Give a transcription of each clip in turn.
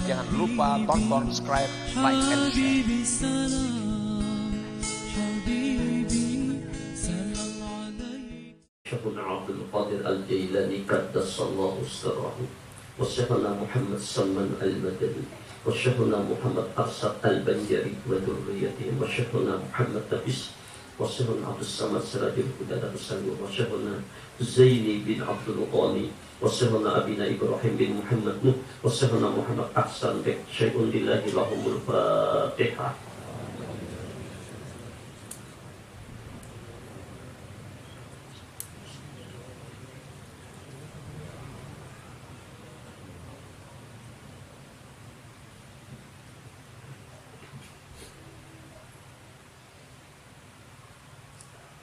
Jangan lupa tonton, subscribe, like, and share. Syekhuna Abdul Qadir Al-Jailani Qaddasallahu sirrahu wa Syekhuna Muhammad Salman Al-Madani wa Syekhuna Muhammad Arsad Al-Banjari wa Durriyatihi wa Syekhuna Muhammad Nafis wa Syekhuna Abdul Samad Sirajul Huda Darussalam wa Syekhuna Zaini bin Abdul Qani wa Syekhuna Abina Ibrahim bin Muhammad Nuh wa Syekhuna Muhammad Ahsan Bek Syai'un lillahi lahumul Fatihah.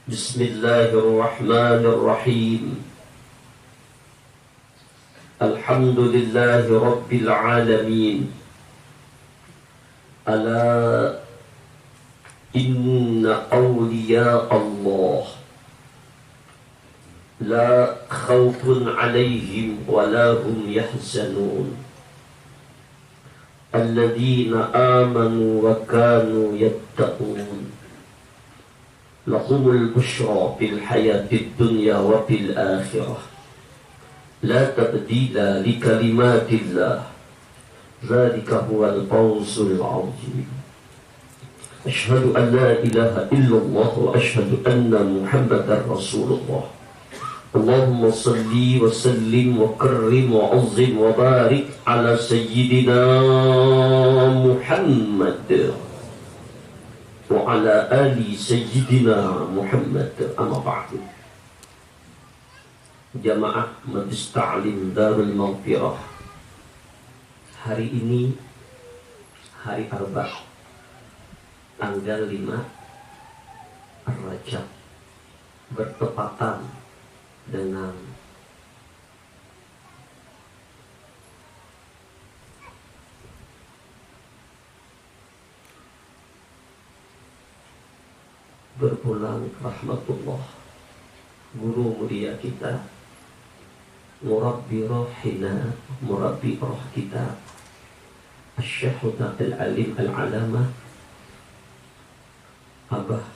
Bismillahirrahmanirrahim. Alhamdulillahi Rabbil Alamin. Ala inna awliya Allah la khawfun alayhim wa la hum yahzanun. Alladhina amanu wa kanu yattaqun. Lahumul bushra fil hayatid dunya wa fil akhirah. La tabdila li kalimatillah. Dzalika huwal fawzul 'azim. Asyhadu an la ilaha illallah wa asyhadu anna Muhammadar Rasulullah. Allahumma salli wa sallim wa karrim wa 'azzim wa barik ala sayyidina Muhammad wa ala ali sayyidina Muhammad. Amma ba'du. Jamaah Majlis Ta'lim Darul Maghfirah, hari ini hari Arba', tanggal 5 Rajab, bertepatan dengan berpulang rahmatullah guru mulia kita, murabbi rohina, murabbi roh kita, Asy-Syekhuna Al-Alim Al-Alamah Abah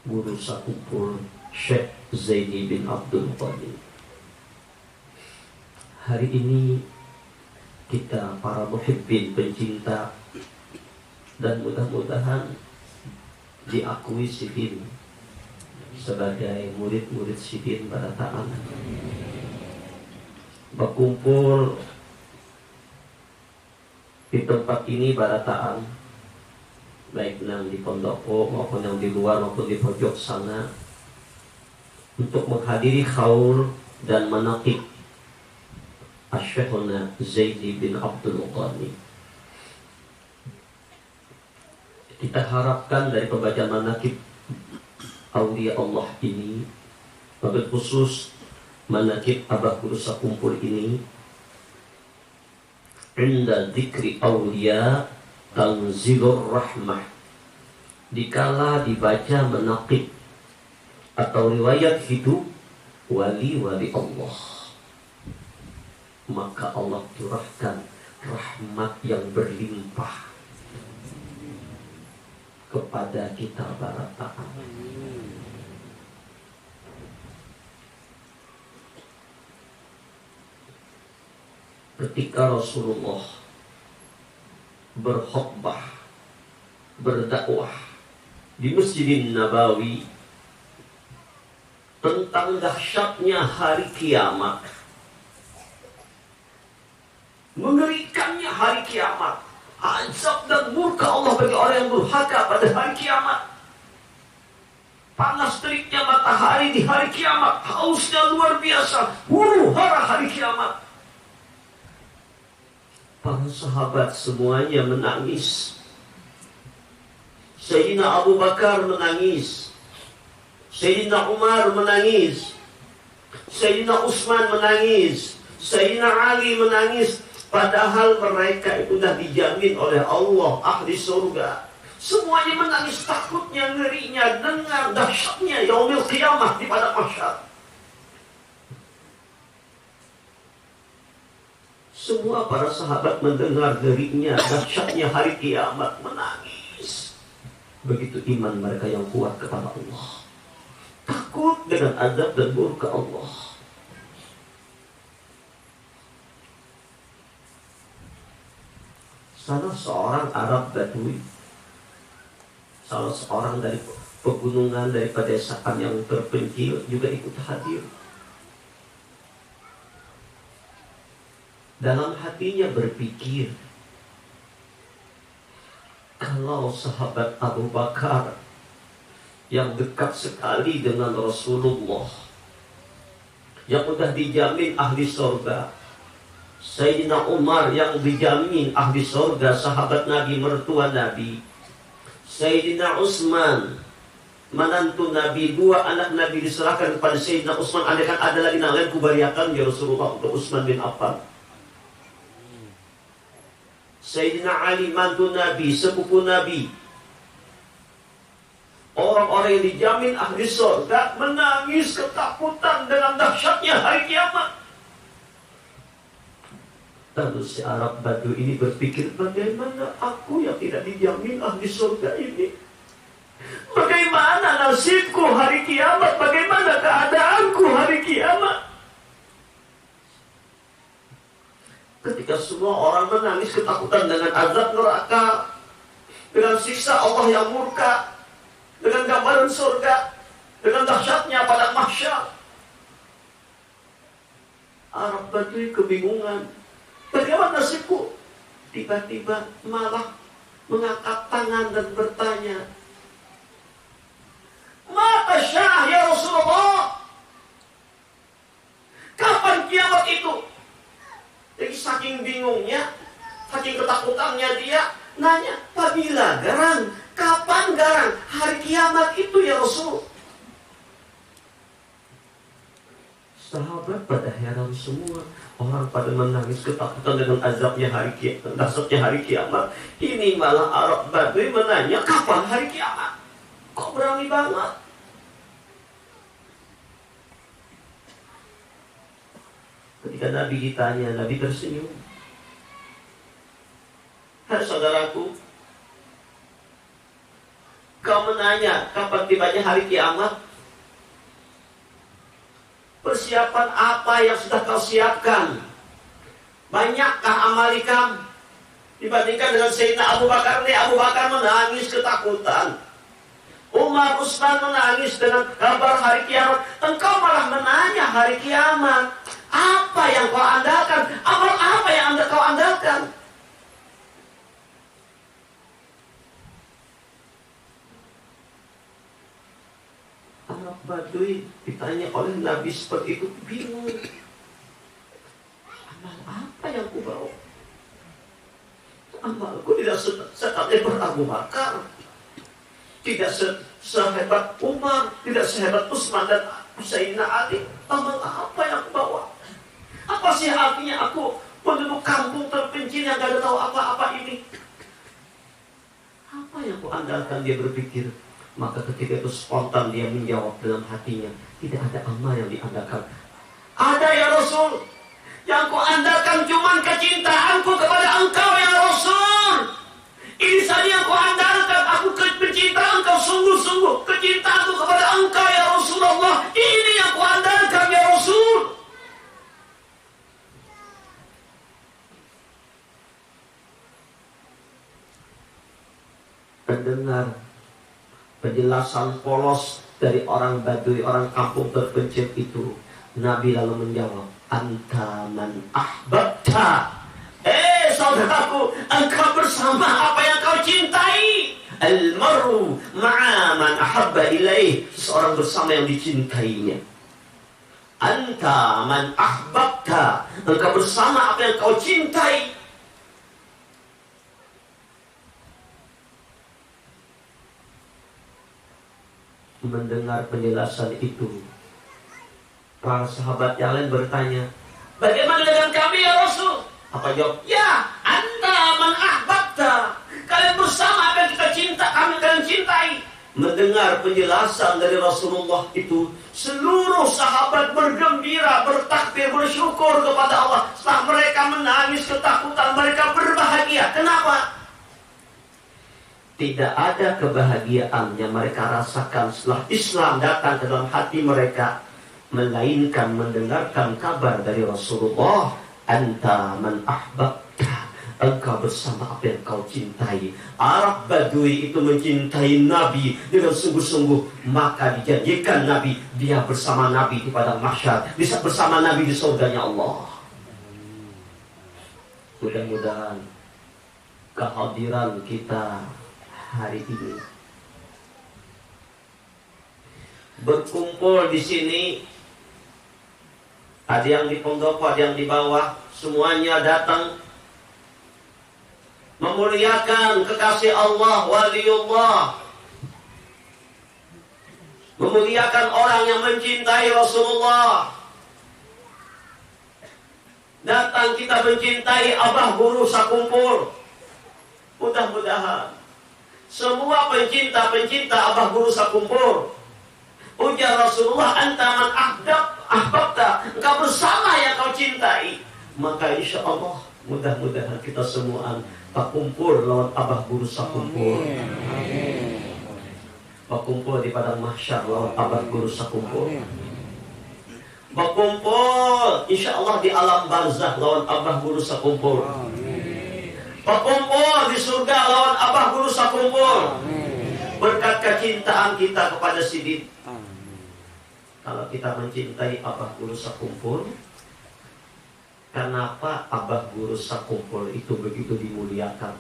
guru sakumpul Syekh Zaini bin Abdul Qadir. Hari ini kita para muhibbin, pencinta, dan mudah-mudahan diakui Sidin sebagai murid-murid Sidin Barataan, berkumpul di tempat ini Barataan, baik yang di Pondoko maupun yang di luar maupun di pojok sana, untuk menghadiri khaul dan manaqib Asy-Syekhuna Zaini bin Abdul Qani. Kita harapkan dari pembacaan manaqib aulia Allah ini, wabil khusus manaqib Abah Guru Sakumpul ini, inda dzikri aulia tanzilur rahmah, dikala dibaca manaqib atau riwayat hidup wali-wali Allah, maka Allah curahkan rahmat yang berlimpah kepada kita Barataan. Ketika Rasulullah berkhutbah, berdakwah di Masjidin Nabawi tentang dahsyatnya hari kiamat, mengerikannya hari kiamat, azab dan murka Allah bagi orang yang durhaka pada hari kiamat, panas teriknya matahari di hari kiamat, hausnya luar biasa, huru hara hari kiamat. Para sahabat semuanya menangis. Sayyidina Abu Bakar menangis, Sayyidina Umar menangis, Sayyidina Utsman menangis, Sayyidina Ali menangis. Padahal mereka itu sudah dijamin oleh Allah ahli surga. Semuanya menangis, takutnya, ngerinya, dengar dahsyatnya yaumil qiyamah di padang mahsyar. Semua para sahabat mendengar derinya, dahsyatnya hari kiamat, menangis. Begitu iman mereka yang kuat kepada Allah, takut dengan azab dan murka Allah. Salah seorang Arab Badui, salah seorang dari pegunungan, dari pedesaan yang terpencil juga ikut hadir. Dalam hatinya berpikir, kalau sahabat Abu Bakar yang dekat sekali dengan Rasulullah, yang udah dijamin ahli surga, Sayyidina Umar yang dijamin ahli surga, sahabat Nabi, mertua Nabi, Sayyidina Utsman, menantu Nabi, 2 anak Nabi diserahkan kepada Sayyidina Utsman. Andaikan ada lagi yang lain, kubariakan ya Rasulullah untuk Utsman bin Affan. Sayyidina Ali, mantu Nabi, sepupu Nabi, orang-orang yang dijamin ahli surga, menangis ketakutan dengan dahsyatnya hari kiamat. Lalu si Arab Badu ini berpikir, bagaimana aku yang tidak dijamin ahli surga ini? Bagaimana nasibku hari kiamat? Bagaimana keadaanku hari kiamat? Ketika semua orang menangis ketakutan dengan azab neraka, dengan siksa Allah yang murka, dengan gambaran surga, dengan dahsyatnya pada mahsyar, Arab Badui kebingungan. Bagaimana nasibku? Tiba-tiba malah mengangkat tangan dan bertanya, "Mata syah ya Rasulullah, kapan kiamat itu?" Jadi saking bingungnya, saking ketakutannya dia nanya, "Pabila garang? Kapan garang? Hari kiamat itu ya Rasul?" Sahabat pada heran semua. Orang pada menangis ketakutan dengan azabnya hari kiamat, dahsyatnya hari kiamat. Ini malah Arab Badui menanya, "Kapan hari kiamat?" Kok berani banget? Ketika Nabi ditanya, Nabi tersenyum. "Hai saudaraku, kau menanya kapan tibanya hari kiamat? Persiapan apa yang sudah kau siapkan? Banyakkah amalikam?" Dibandingkan dengan Sayyidina Abu Bakar, nih Abu Bakar menangis ketakutan, Umar, Utsman menangis dengan kabar hari kiamat. Engkau malah menanya hari kiamat. Apa yang kau andalkan? Amal apa yang kau andalkan? Arab Badui ditanya oleh Nabi seperti itu, bingung. Amal apa yang ku bawa? Amalku tidak sehebat Abu Bakar, tidak sehebat Umar, tidak sehebat Utsman dan Sayyidina Ali. Amal apa yang aku bawa? Apa sih artinya aku penduduk kampung terpencil yang gak ada tahu apa-apa ini? Apa yang aku andalkan? Dia berpikir. Maka ketika itu spontan dia menjawab dalam hatinya, tidak ada amal yang diandalkan. Ada ya Rasul, yang ku andalkan cuma kecintaanku kepada engkau ya Rasul. Ini saja yang ku andalkan. Aku mencinta engkau sungguh-sungguh. Kecintaanku kepada engkau ya Rasulullah, ini yang ku andalkan ya Rasul. Mendengar penjelasan polos dari orang Badui, orang kampung terpencil itu, Nabi lalu menjawab, "Anta man ahbabta." Saudaraku, engkau bersama apa yang kau cintai. Al-mar'u ma'a man ahabba ilaih. Seseorang bersama yang dicintainya. Anta man ahbabta. Engkau bersama apa yang kau cintai. Mendengar penjelasan itu, para sahabat yang lain bertanya, "Bagaimana dengan kami ya Rasul?" Apa jawab? "Ya, anta man ahbabta." Kalian bersama apa yang kita cinta, kalian cintai. mendengar penjelasan dari Rasulullah itu, seluruh sahabat bergembira, bertakbir, bersyukur kepada Allah. Setelah mereka menangis ketakutan, mereka berbahagia. Kenapa? Tidak ada kebahagiaan yang mereka rasakan setelah Islam datang ke dalam hati mereka, melainkan mendengarkan kabar dari Rasulullah, anta man ahbabta, engkau bersama apa yang kau cintai. Arab Badui itu mencintai Nabi dengan sungguh-sungguh, maka dijanjikan Nabi, dia bersama Nabi di padang mahsyar, bisa bersama Nabi di surganya Allah. Mudah-mudahan kehadiran kita hari ini berkumpul di sini, ada yang di Pondopo, ada yang di bawah, semuanya datang memuliakan kekasih Allah, waliullah, memuliakan orang yang mencintai Rasulullah. Datang kita mencintai Abah Guru sakumpul. Mudah-mudahan semua pencinta Abah Guru sakumpul, ujar Rasulullah, anta man ahbabta, engkau bersama yang kau cintai. Maka insya Allah mudah-mudahan kita semua berkumpul lawan Abah Guru sakumpul. Berkumpul di padang mahsyar lawan Abah Guru sakumpul. Berkumpul insya Allah di alam barzakh lawan Abah Guru sakumpul. Berkumpul di surga lawan Abah Guru sakumpul. Berkat kecintaan kita kepada Sidin. Kalau kita mencintai Abah Guru sakumpul, kenapa Abah Guru sakumpul itu begitu dimuliakan?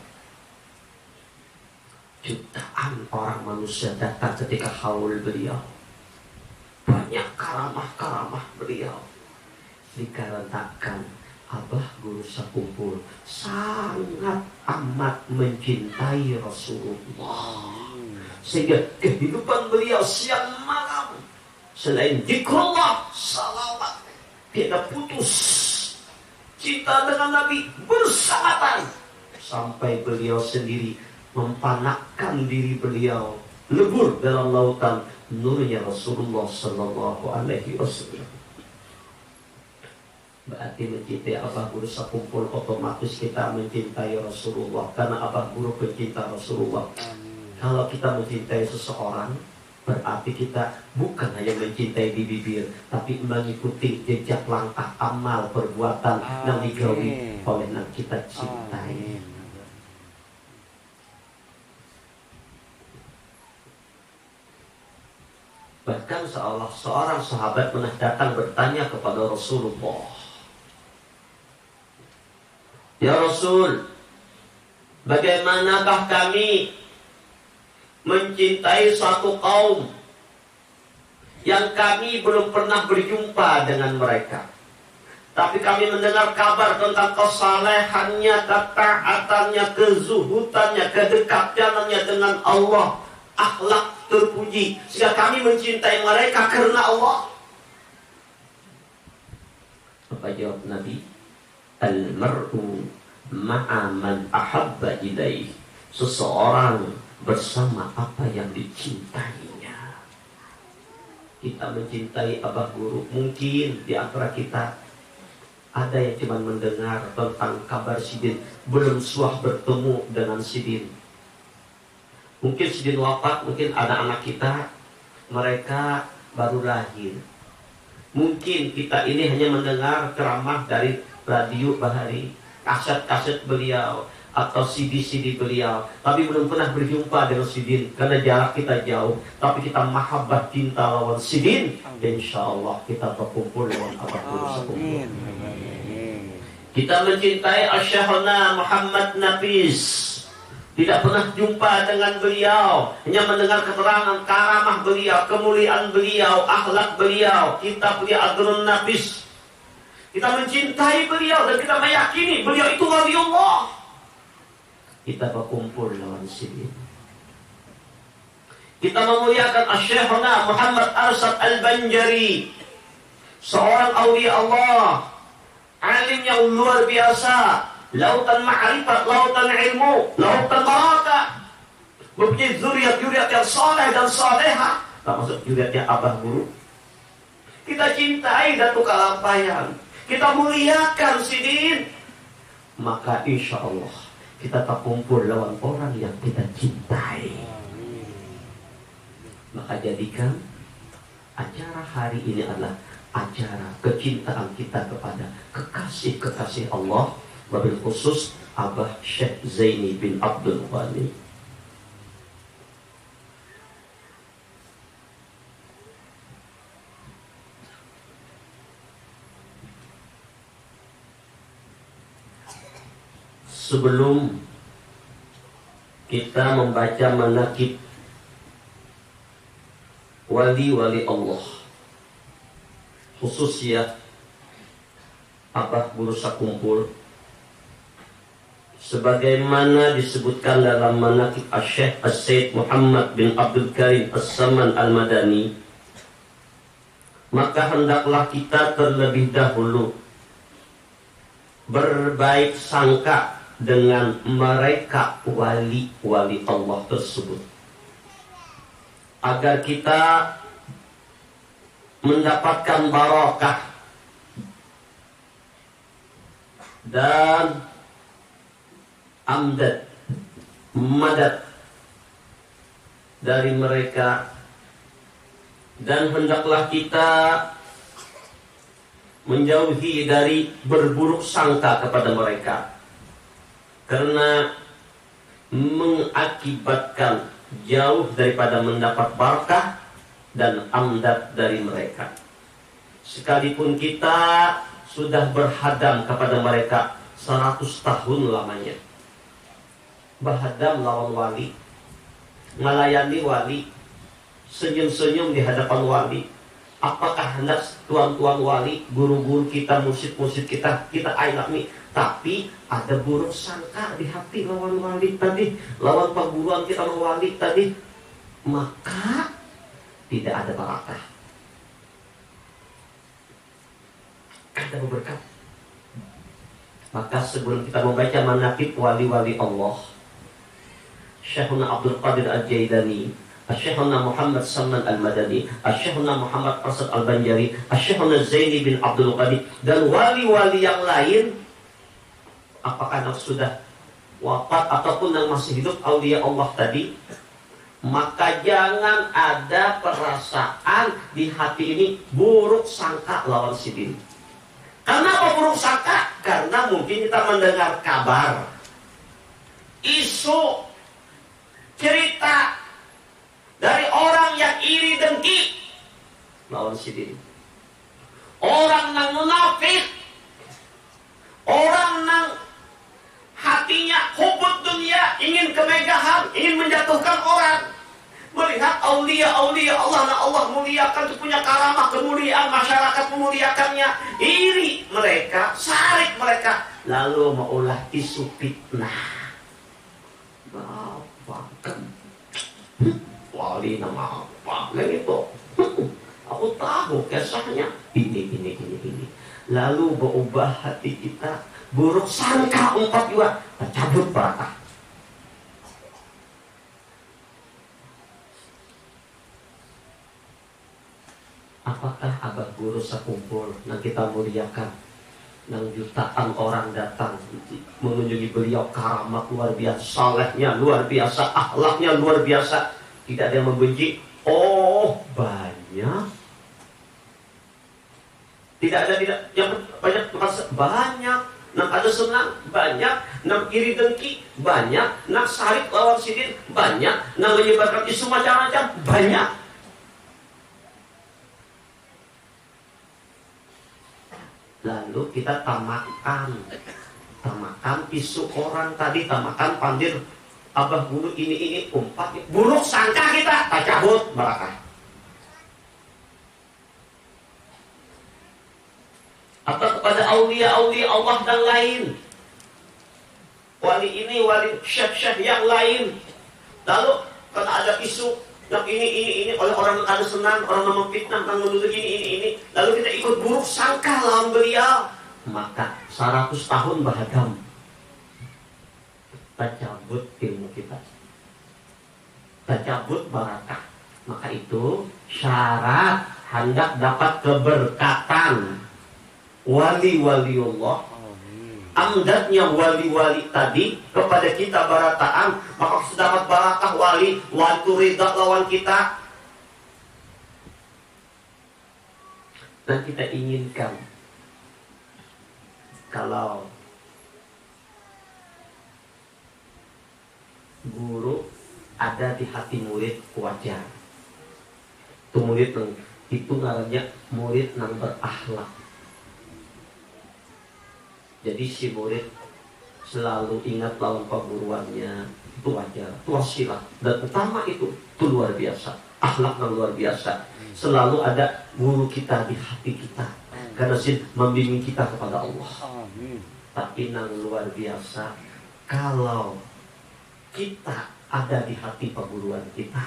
Jutaan orang manusia datang ketika haul beliau. Banyak karamah-karamah beliau. Dikarenakan Abah Guru sakumpul sangat amat mencintai Rasulullah, sehingga kehidupan beliau siang malam selain zikrullah, salawat, tidak putus cinta dengan Nabi bersamatan, sampai beliau sendiri mempanakkan diri beliau lebur dalam lautan nurnya Rasulullah Sallallahu Alaihi Wasallam. Berarti mencintai Abah Guru sakumpul, otomatis kita mencintai Rasulullah, karena Abah Guru pencinta Rasulullah. Kalau kita mencintai seseorang, berarti kita bukan hanya mencintai di bibir, tapi mengikuti jejak langkah amal perbuatan yang digawi oleh yang kita cintai. Bahkan seorang sahabat pernah datang bertanya kepada Rasulullah, ya Rasul, bagaimanakah kami mencintai suatu kaum yang kami belum pernah berjumpa dengan mereka, tapi kami mendengar kabar tentang kesalehannya, ketaatannya, kezuhutannya, kedekatannya dengan Allah, akhlak terpuji, sehingga kami mencintai mereka karena Allah. Apa jawab Nabi? Al-mar'u ma'a man ahabba ilaih. Seseorang bersama apa yang dicintainya. Kita mencintai Abah Guru, mungkin di antara kita ada yang cuma mendengar tentang kabar Sidin, belum suah bertemu dengan Sidin. Mungkin Sidin wafat, mungkin anak-anak kita mereka baru lahir. Mungkin kita ini hanya mendengar ceramah dari radio Bahari, kaset-kaset beliau, atau CD-CD beliau, tapi belum pernah berjumpa dengan Sidin karena jarak kita jauh. Tapi kita mahabbah cinta lawan Sidin, insya Allah kita berkumpul lawan Abah Guru sekumpul. Kita mencintai Asy-Syekhuna Muhammad Nafis, tidak pernah jumpa dengan beliau, hanya mendengar keterangan karamah beliau, kemuliaan beliau, akhlak beliau, kitab beliau Adrun Nafis. Kita mencintai beliau dan kita meyakini beliau itu waliullah. Kita berkumpul lawan Sidin. Kita memuliakan Asy-Syekhuna Muhammad Arsyad Al-Banjari, seorang awliya Allah, alim yang luar biasa, lautan ma'rifat, lautan ilmu, lautan barakah. mempunyai zuriat-zuriat yang soleh dan soleha, termasuk zuriatnya abah guru. Kita cintai Datuk Kalampayan, kita muliakan Sidin, maka insya Allah kita tak kumpul lawan orang yang kita cintai. Maka jadikan acara hari ini adalah acara kecintaan kita kepada kekasih-kekasih Allah, wabil khusus Abah Syekh Zaini bin Abdul Ghani. Sebelum kita membaca manaqib wali-wali Allah, khusus ya Abah Guru Sakumpul, sebagaimana disebutkan dalam manaqib Syekh As-Said Muhammad bin Abdul Karim As-Saman Al-Madani, maka hendaklah kita terlebih dahulu berbaik sangka dengan mereka wali-wali Allah tersebut, agar kita mendapatkan barakah dan amdad, madad dari mereka, dan hendaklah kita menjauhi dari berburuk sangka kepada mereka, karena mengakibatkan jauh daripada mendapat barakah dan amdad dari mereka. Sekalipun kita sudah berhadam kepada mereka 100 tahun lamanya, berhadam lawan wali, melayani wali, senyum-senyum di hadapan wali, apakah hendak tuan-tuan wali, guru-guru kita, mursyid-mursyid kita ailami, tapi ada buruk sangka di hati lawan wali tadi, lawan perguruan kita lawan wali tadi, maka tidak ada barakah, ada berkat. Maka sebelum kita membaca manaqib wali-wali Allah, Syekhuna Abdul Qadir Al-Jailani, Syekhuna Muhammad Salman Al-Madani, Syekhuna Muhammad Arsad Al-Banjari, Syekhuna Zaini bin Abdul Ghani, dan wali-wali yang lain, apakah yang sudah wafat ataupun yang masih hidup, aulia Allah tadi, maka jangan ada perasaan di hati ini buruk sangka lawan si diri. Kenapa buruk sangka? Karena mungkin kita mendengar kabar, isu, cerita dari orang yang iri dengki lawan si diri, orang yang munafik, orang yang hatinya hubud dunia, ingin kemegahan, ingin menjatuhkan orang. Melihat aulia-aulia Allah, nah Allah muliakan, itu punya karamah, kemuliaan, masyarakat memuliakannya, iri mereka, sarik mereka, lalu maulah isu fitnah. Bapak wali nama apa itu? Aku tahu kisahnya ini. Lalu berubah hati kita, buruk sangka 4 juga, tercabut barakah. Apakah Abah Guru Sakumpul yang kita muliakan, yang jutaan orang datang mengunjungi beliau, karamat luar biasa, salehnya luar biasa, akhlaknya luar biasa, tidak ada yang membenci? Oh, banyak. Tidak ada yang banyak, banyak. Nak ada senang, banyak. Nak iri dengki, banyak. Nak sarik lawan sidin, banyak. Nak menyebarkan isu macam-macam, banyak. Lalu kita tamakan isu orang tadi, tamakan pandir Abah Guru ini umpat, buruk sangka kita, tak cabut barakah. Atau kepada aulia-aulia Allah dan lain, wali ini, wali syekh-syekh yang lain. Lalu karena ada isu yang ini oleh orang yang ada senang, orang yang memfitnah, yang menuduh ini, lalu kita ikut buruk sangka lawan beliau, maka 100 tahun berhadam, kita cabut ilmu kita. tercabut barakah. Maka itu syarat hendak dapat keberkatan wali-waliullah, amdatnya wali-wali tadi kepada kita barataan, maka sudah dapat barakah wali itu ridha lawan kita. Dan kita inginkan kalau guru ada di hati murid wajar. Itu murid itu namanya murid yang berakhlak. Jadi si murid selalu ingat lawan perguruannya, itu wajar, itu wasilah. Dan utama itu luar biasa, akhlak yang luar biasa. Selalu ada guru kita di hati kita, karena sih membimbing kita kepada Allah. Tapi yang luar biasa kalau kita ada di hati perguruan kita.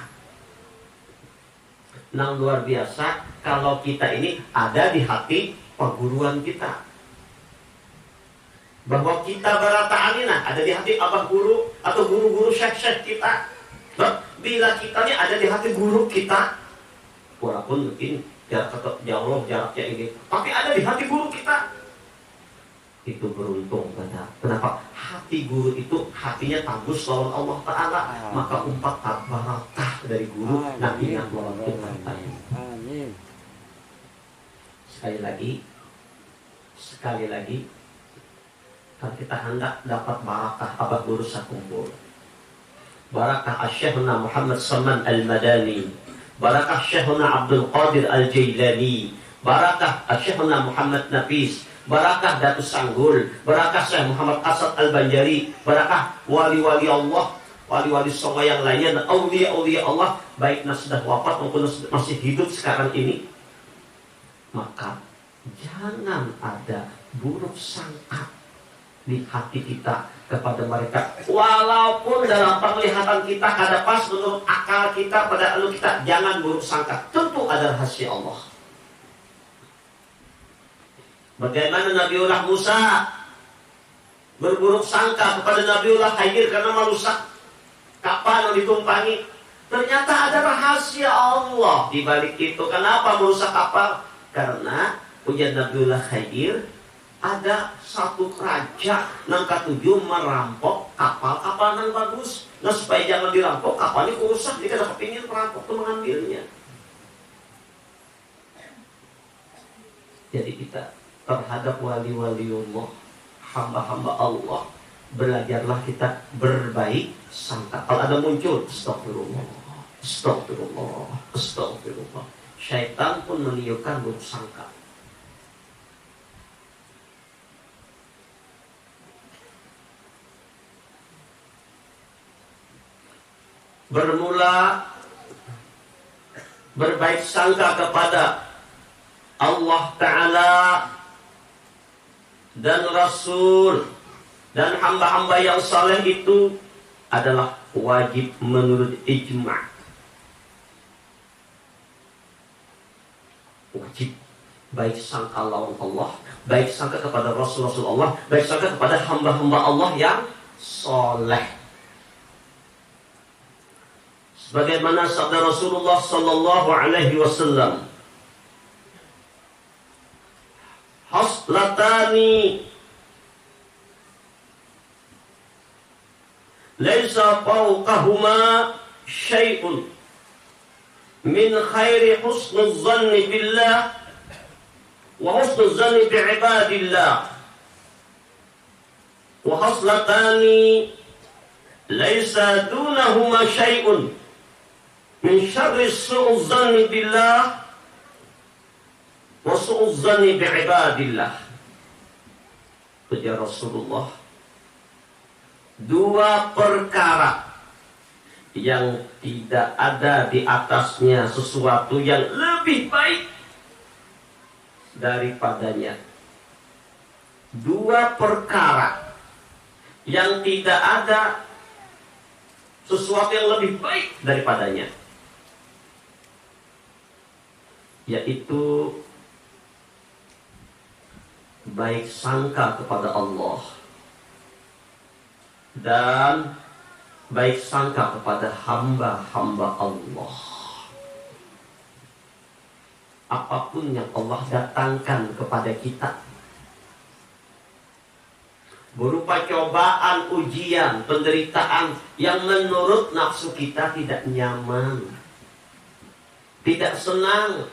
Yang luar biasa kalau kita ini ada di hati perguruan kita. Bahwa kita barataanina ada di hati abah guru atau guru-guru syekh-syekh kita. Bila kita ini ada di hati guru kita, walaupun mungkin jarak jauh jaraknya ini, tapi ada di hati guru kita, itu beruntung pada. Kenapa? Hati guru itu hatinya tanggus lawan Allah Ta'ala, maka umpat barakah dari guru nanti yang lawan Tuhan. Amin. Sekali lagi kan kita hendak dapat barakah abah guru sakumpul. Barakah Syekhuna Muhammad Salman Al-Madani, barakah Syekhuna Abdul Qadir Al-Jailani, barakah Syekhuna Muhammad Nafis, barakah Datus Sanggul, barakah Syekh Muhammad Asad Al-Banjari, barakah wali-wali Allah, wali-wali songo yang lainnya, dan aulia-aulia Allah, baik yang sudah wafat maupun masih hidup sekarang ini. Maka jangan ada buruk sangka di hati kita kepada mereka, walaupun dalam penglihatan kita kada pas menurut akal kita pada elu kita, jangan buruk sangka. Tentu ada rahasia Allah. Bagaimana Nabiullah Musa berburuk sangka kepada Nabiullah Khidir karena merusak kapal yang ditumpangi. Ternyata ada rahasia Allah di balik itu. Kenapa merusak kapal? Karena ujian Nabiullah Khidir, ada satu raja yang ketujuh merampok kapal-kapal yang bagus. Nah supaya jangan dirampok, kapalnya rusak, jika ada kepingin perampok itu mengambilnya. Jadi kita terhadap wali-waliullah, hamba-hamba Allah, belajarlah kita berbaik sangka. Kalau ada muncul, astagfirullah, astagfirullah, astagfirullah, syaitan pun meniupkan buruk sangka. Bermula berbaik sangka kepada Allah Ta'ala dan Rasul dan hamba-hamba yang saleh itu adalah wajib menurut ijma'. Wajib baik sangka lawan Allah, baik sangka kepada Rasul-Rasul Allah, baik sangka kepada hamba-hamba Allah yang saleh. Sebagaimana sabda Rasulullah sallallahu alaihi wasallam, haslatani laisa fawqahuma syai'un min khairi husnul zanni billah wa husnul zanni bi'ibadillah, wa haslatani laisa dunahuma syai'un min syarri su'uz zanni billah wa su'uz zanni bi'ibadillah. Ujar Rasulullah, dua perkara yang tidak ada di atasnya sesuatu yang lebih baik daripadanya. Dua perkara yang tidak ada sesuatu yang lebih baik daripadanya, yaitu baik sangka kepada Allah dan baik sangka kepada hamba-hamba Allah. Apapun yang Allah datangkan kepada kita, berupa cobaan, ujian, penderitaan yang menurut nafsu kita tidak nyaman, tidak senang,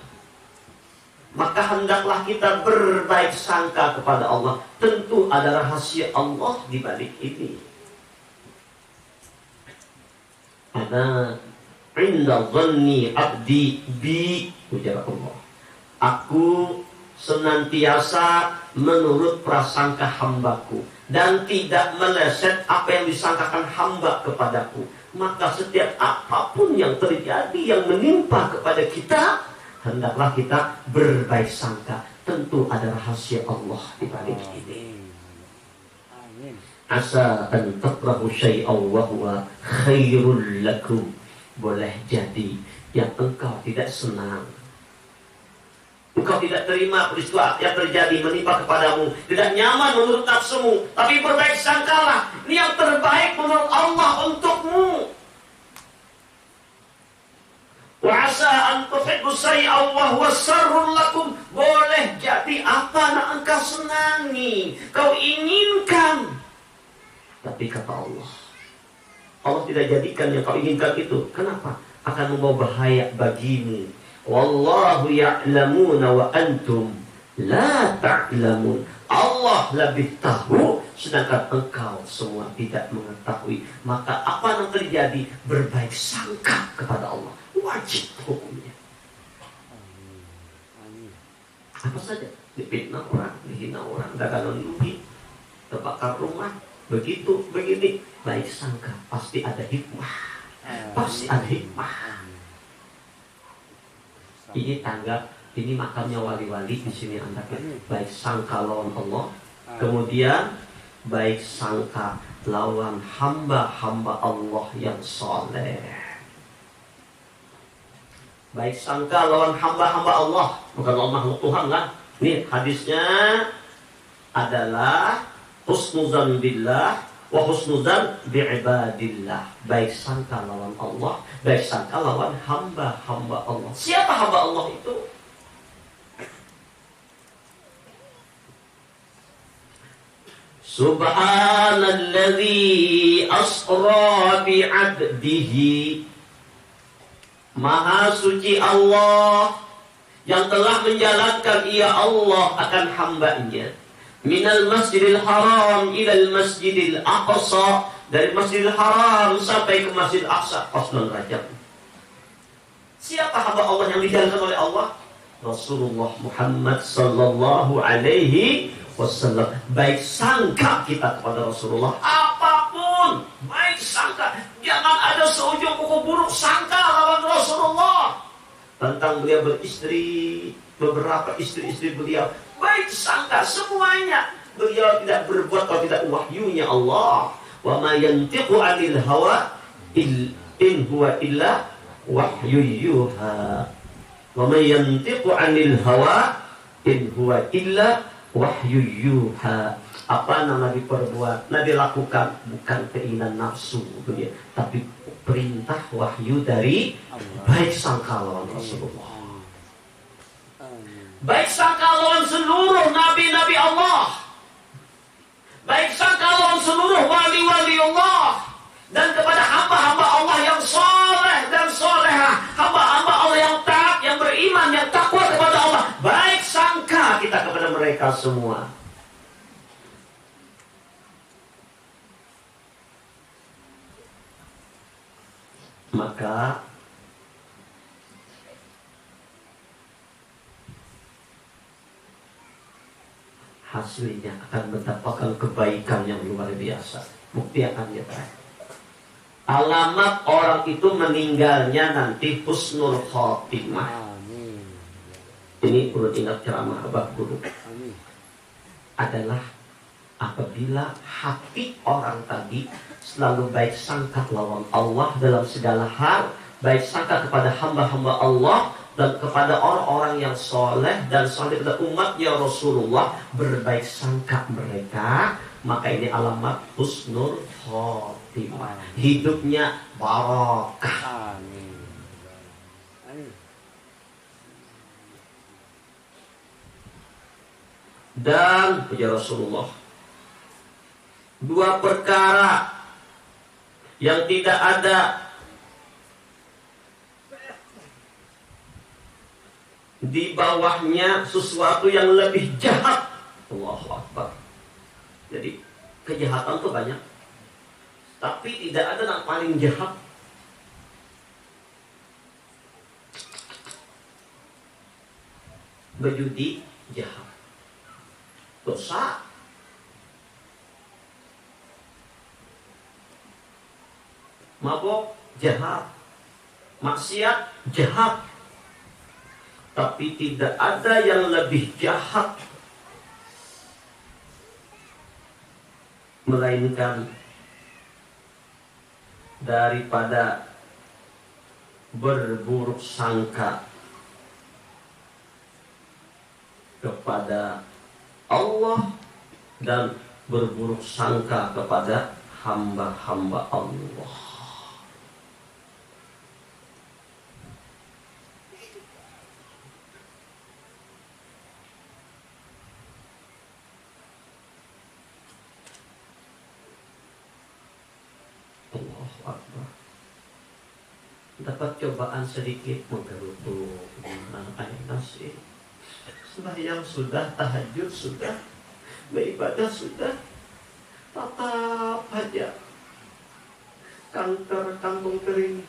maka hendaklah kita berbaik sangka kepada Allah. Tentu ada rahasia Allah di balik ini. Ana inda dhanni abdi bi, ujar Allah. Aku senantiasa menurut prasangka hambaku dan tidak meleset apa yang disangkakan hamba kepadaku. Maka setiap apapun yang terjadi, yang menimpa kepada kita, hendaklah kita berbaik sangka. Tentu ada rahasia Allah di balik ini. Asa an takrahu syai'aw wa huwa khairul lakum. Boleh jadi yang engkau tidak senang, engkau tidak terima peristiwa yang terjadi menimpa kepadamu, tidak nyaman menurut nafsumu, tapi berbaik sangkalah, ini yang terbaik menurut Allah untukmu. Wa asa an tuhibbu syai'aw wa huwa syarrul lakum. Boleh jadi apa yang engkau senangi, kau inginkan, tapi kata Allah, Allah tidak jadikan yang kau inginkan itu. Kenapa? Akan membawa bahaya bagimu. Wallahu ya'lamuna wa antum la ta'lamun. Allah lebih tahu, sedangkan engkau semua tidak mengetahui. Maka apa yang terjadi? Berbaik sangka kepada Allah. Wajib hukumnya. Apa saja? Dipitnah orang, dihina orang, dagangan rugi, terbakar rumah, begitu, begini. Baik sangka, pasti ada hikmah. Pasti ada hikmah. Ini tangga, ini makamnya wali-wali di sini Anda. Baik sangka lawan Allah, kemudian baik sangka lawan hamba-hamba Allah yang soleh. Baik sangka lawan hamba-hamba Allah, bukan Allah makhluk Tuhan kan? Ini hadisnya adalah husnuzan billah wa husnuzan bi'ibadillah. Baik sangka lawan Allah, baik sangka lawan hamba-hamba Allah. Siapa hamba Allah itu? Subhanalladzi asra bi'abdihi. Maha suci Allah yang telah menjalankan ia Allah akan hambanya. Minal masjidil haram ilal masjidil aqsa. Dari masjidil haram sampai ke masjidil aqsa. Faslan Rajab. Siapa hamba Allah yang dijalankan oleh Allah? Rasulullah Muhammad sallallahu alaihi wasallam. Baik sangka kita kepada Rasulullah. Apapun, baik sangka. Jangan ada seujung kuku buruk sangka lawan Rasulullah. Tentang beliau beristri, beberapa istri-istri beliau. Baik sangka semuanya. Beliau tidak berbuat kalau tidak wahyunya Allah. Wa ma yantiqu 'anil hawa in huwa illa wahyu yuha. Wa ma yantiqu 'anil hawa in huwa illa wahyu yuha. Apa yang Nabi perbuat, Nabi lakukan bukan keinginan nafsu beliau, tapi perintah wahyu dari baik sangka lawan Rasulullah. Baik sangka lawan seluruh nabi-nabi Allah. Baik sangka lawan seluruh wali-wali Allah. Dan kepada hamba-hamba Allah yang soleh dan solehah. Hamba-hamba Allah yang taat, yang beriman, yang takwa kepada Allah. Baik sangka kita kepada mereka semua. Maka hasilnya akan mendapatkan kebaikan yang luar biasa. Bukti akan nyata. Alamat orang itu meninggalnya nanti husnul khotimah. Ini perlu ingat ceramah Abah Guru. Adalah apabila hati orang tadi selalu baik sangka lawan Allah dalam segala hal, baik sangka kepada hamba-hamba Allah, dan kepada orang-orang yang soleh dan soleh kepada umatnya Rasulullah, berbaik sangka mereka, maka ini alamat husnul khotimah, hidupnya barokah. Amin. Dan ya Rasulullah, dua perkara yang tidak ada di bawahnya sesuatu yang lebih jahat. Allahu Akbar. Jadi kejahatan tuh banyak, tapi tidak ada yang paling jahat. Berjudi jahat, dosa. Mabok jahat, maksiat jahat, tapi tidak ada yang lebih jahat melainkan daripada berburuk sangka kepada Allah dan berburuk sangka kepada hamba-hamba Allah. Dapat cobaan sedikit menggerutu air nasi, sembahyang sudah, tahajud sudah, beribadah sudah, tetap aja kanker kantong kering,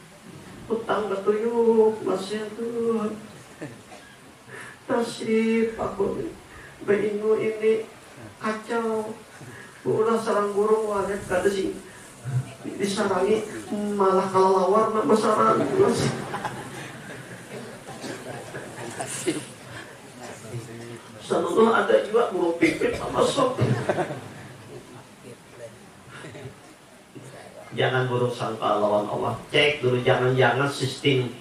hutang betuyuk masih Tuhan. Nasib aku beingu ini kacau, ulah sarang burung walet kada sih disarangi, malah kalau lawar nak besaran. Seluruh ada juga burung pipit sama sok. Jangan buruk sangka lawan Allah. Cek dulu, jangan-jangan sistem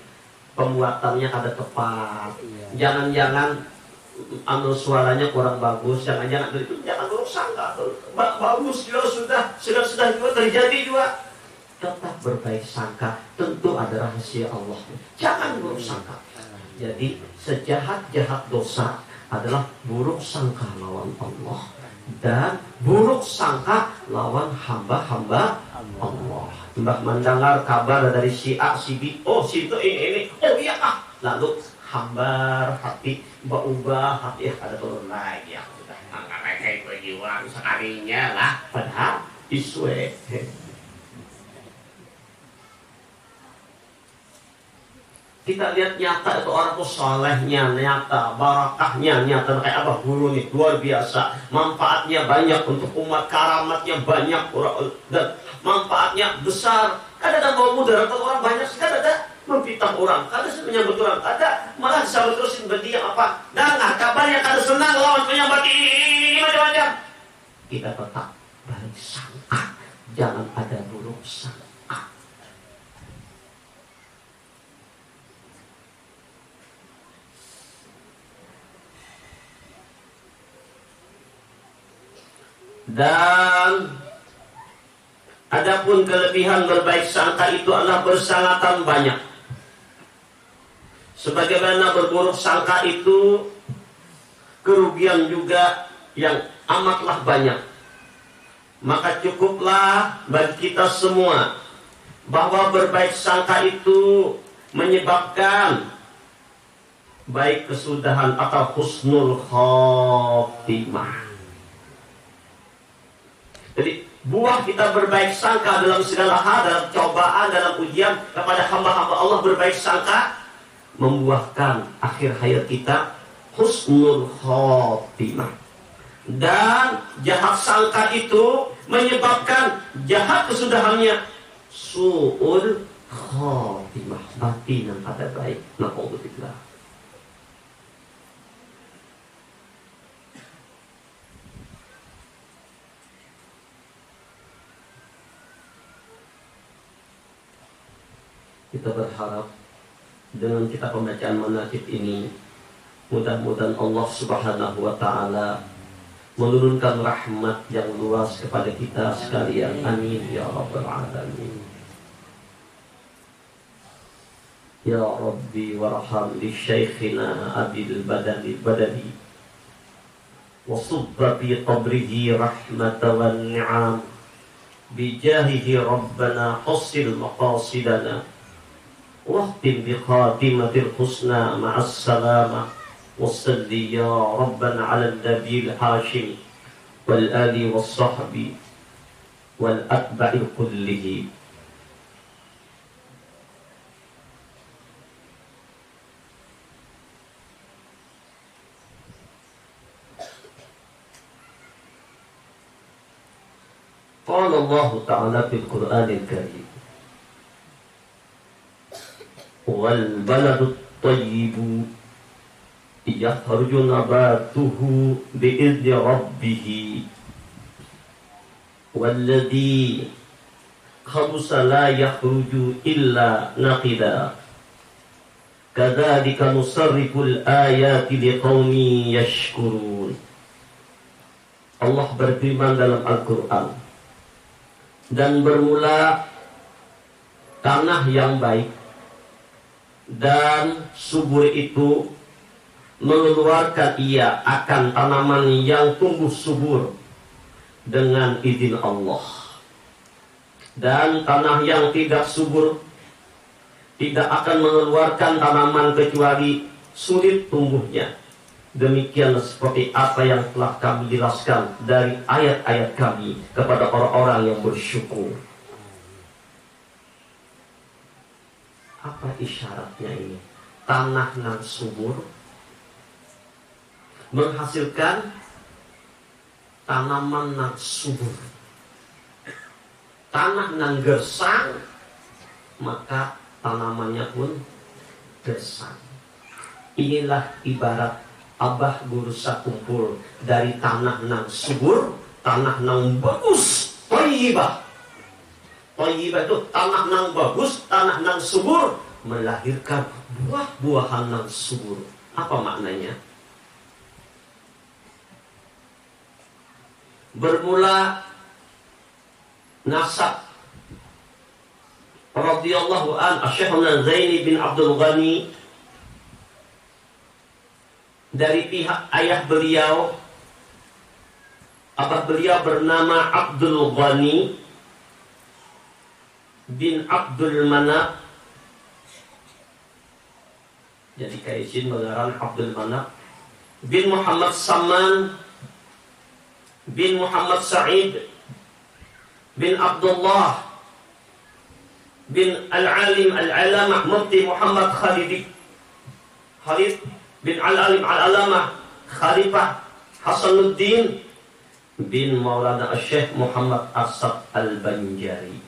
pembuatannya ada tepat. Jangan-jangan suaranya kurang bagus. Jangan-jangan itu, jangan buruk sangka. Bagus juga sudah juga terjadi juga. Tetap berbaik sangka. Tentu ada rahasia Allah. Jangan buruk sangka. Jadi sejahat-jahat dosa adalah buruk sangka lawan Allah dan buruk sangka lawan hamba-hamba Allah. Mbak mendengar kabar dari si A, si B, oh si itu ini, oh iya kah? Lalu hambar hati, ubah hati, ada turun lagi ya. Sudah nggak kayak perjuangan sekalinya lah. Padahal iswe. Kita lihat nyata itu orang tuh solehnya nyata, barakahnya nyata, kayak apa guru nih luar biasa, manfaatnya banyak untuk umat, karamatnya banyak dan manfaatnya besar. Kadang-kadang bawa mudarat orang banyak, kadang-kadang memfitnah orang, kadang menyambut orang, ada malah disambut terusin berdiam apa, dengar kabar yang kada senang lawan menyambut ini macam-macam. Kita tetap baik sangka, jangan ada buruk sangka. Dan adapun kelebihan berbaik sangka itu adalah bersangatan banyak. Sebagaimana berburuk sangka itu kerugian juga yang amatlah banyak. Maka cukuplah bagi kita semua bahwa berbaik sangka itu menyebabkan baik kesudahan atau husnul khotimah. Jadi buah kita berbaik sangka dalam segala hal, dalam cobaan, dalam ujian kepada hamba-hamba Allah, berbaik sangka membuahkan akhir hayat kita husnul khotimah. Dan jahat sangka itu menyebabkan jahat kesudahannya su'ul khotimah, batin yang ada baik. Na'udzubillah. Kita berharap dengan kita pembacaan manaqib ini, mudah-mudahan Allah Subhanahu wa taala menurunkan rahmat yang luas kepada kita sekalian. Amin ya rabbal alamin. Ya Rabbi warham li syaikhina Abil Badali wa subba fi qabrihi rahmatan wan ni'am bijahihi Rabbana qasil maqasidana wahtim bi khatimatil husna ma'as salamah wassalli ya Rabbana ala nabil hashim wal ali was sahbi wal atba'i kullihi. Qala Allah Ta'ala fil Qur'anil Karim wal baladut thayyibu yakhruju nabatuhu bi'izni rabbih walladhi khabusa la yakhruju illa naqida kadzalika nusarriful ayati liqaumin yashkurun. Allah berfirman dalam Al-Qur'an, dan bermula tanah yang baik dan subur itu mengeluarkan ia akan tanaman yang tumbuh subur dengan izin Allah, dan tanah yang tidak subur tidak akan mengeluarkan tanaman kecuali sulit tumbuhnya. Demikian seperti apa yang telah kami jelaskan dari ayat-ayat kami kepada orang-orang yang bersyukur. Apa isyaratnya ini? Tanah yang subur menghasilkan tanaman yang subur. Tanah yang gersang, maka tanamannya pun gersang. Inilah ibarat Abah berusaha kumpul dari tanah yang subur, tanah yang bagus, thayyibah. Thayyibah itu tanah yang bagus, tanah yang subur, melahirkan buah-buahan yang subur. Apa maknanya? Bermula nasab radhiyallahu an Syekhuna Zaini bin Abdul Ghani, dari pihak ayah beliau, abah beliau bernama Abdul Ghani bin Abdul Manaf. Jadi Kaisin mengarang Abdul Manaf bin Muhammad Saman bin Muhammad Sa'id bin Abdullah bin Al-Alim Al-Alamah Mufti Muhammad Khalid bin Al-Alim Al-Alamah Khalifah Hasanuddin bin Maulana Syekh Muhammad Asad Al-Banjari.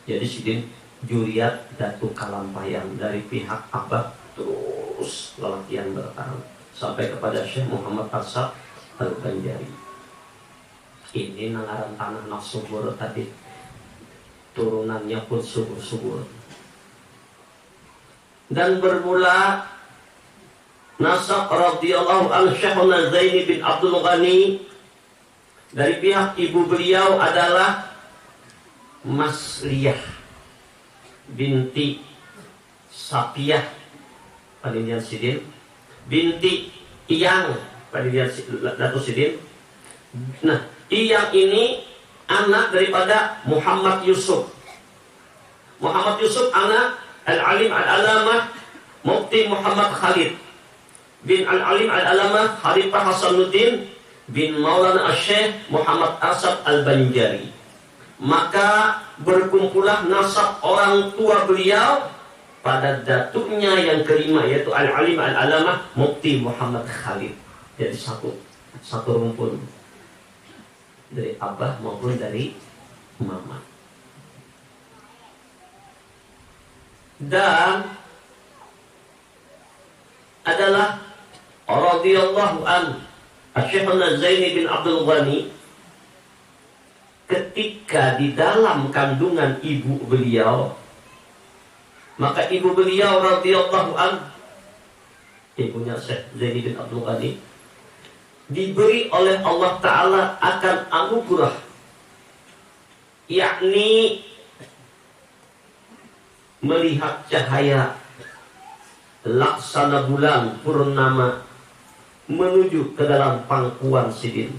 Jadi sidin juriat Datu Kalampayan dari pihak abah terus lelakian bertahan sampai kepada Syekh Muhammad Asad Al-Banjari. Ini nangaran tanah nak subur tadi, turunannya pun subur-subur. Dan bermula nasab radhiyallahu anhu Syekhuna Zaini bin Abdul Ghani, dari pihak ibu beliau adalah Masliyah binti Sapiyah Padidian Sidin binti Iyang Padidian Datu Sidin. Nah, Iyang ini anak daripada Muhammad Yusuf. Muhammad Yusuf anak Al-Alim Al-Alamah Mufti Muhammad Khalid bin Al-Alim Al-Alamah Khalifah Hasanuddin bin Maulana Syekh Muhammad Asad Al-Banjari. Maka berkumpulah nasab orang tua beliau pada datuknya yang kelima, yaitu Al-Alim Al-Alamah Mufti Muhammad Khalid. Jadi satu rumpun dari abah maupun dari mama. Dan adalah radhiyallahu an Syekhuna Zaini bin Abdul Ghani, ketika di dalam kandungan ibu beliau Maka ibu beliau radhiyallahu an, ibunya Syekh Zaini bin Abdul Ghani, diberi oleh Allah Ta'ala akan anugerah, yakni melihat cahaya laksana bulan purnama menuju ke dalam pangkuan sidin.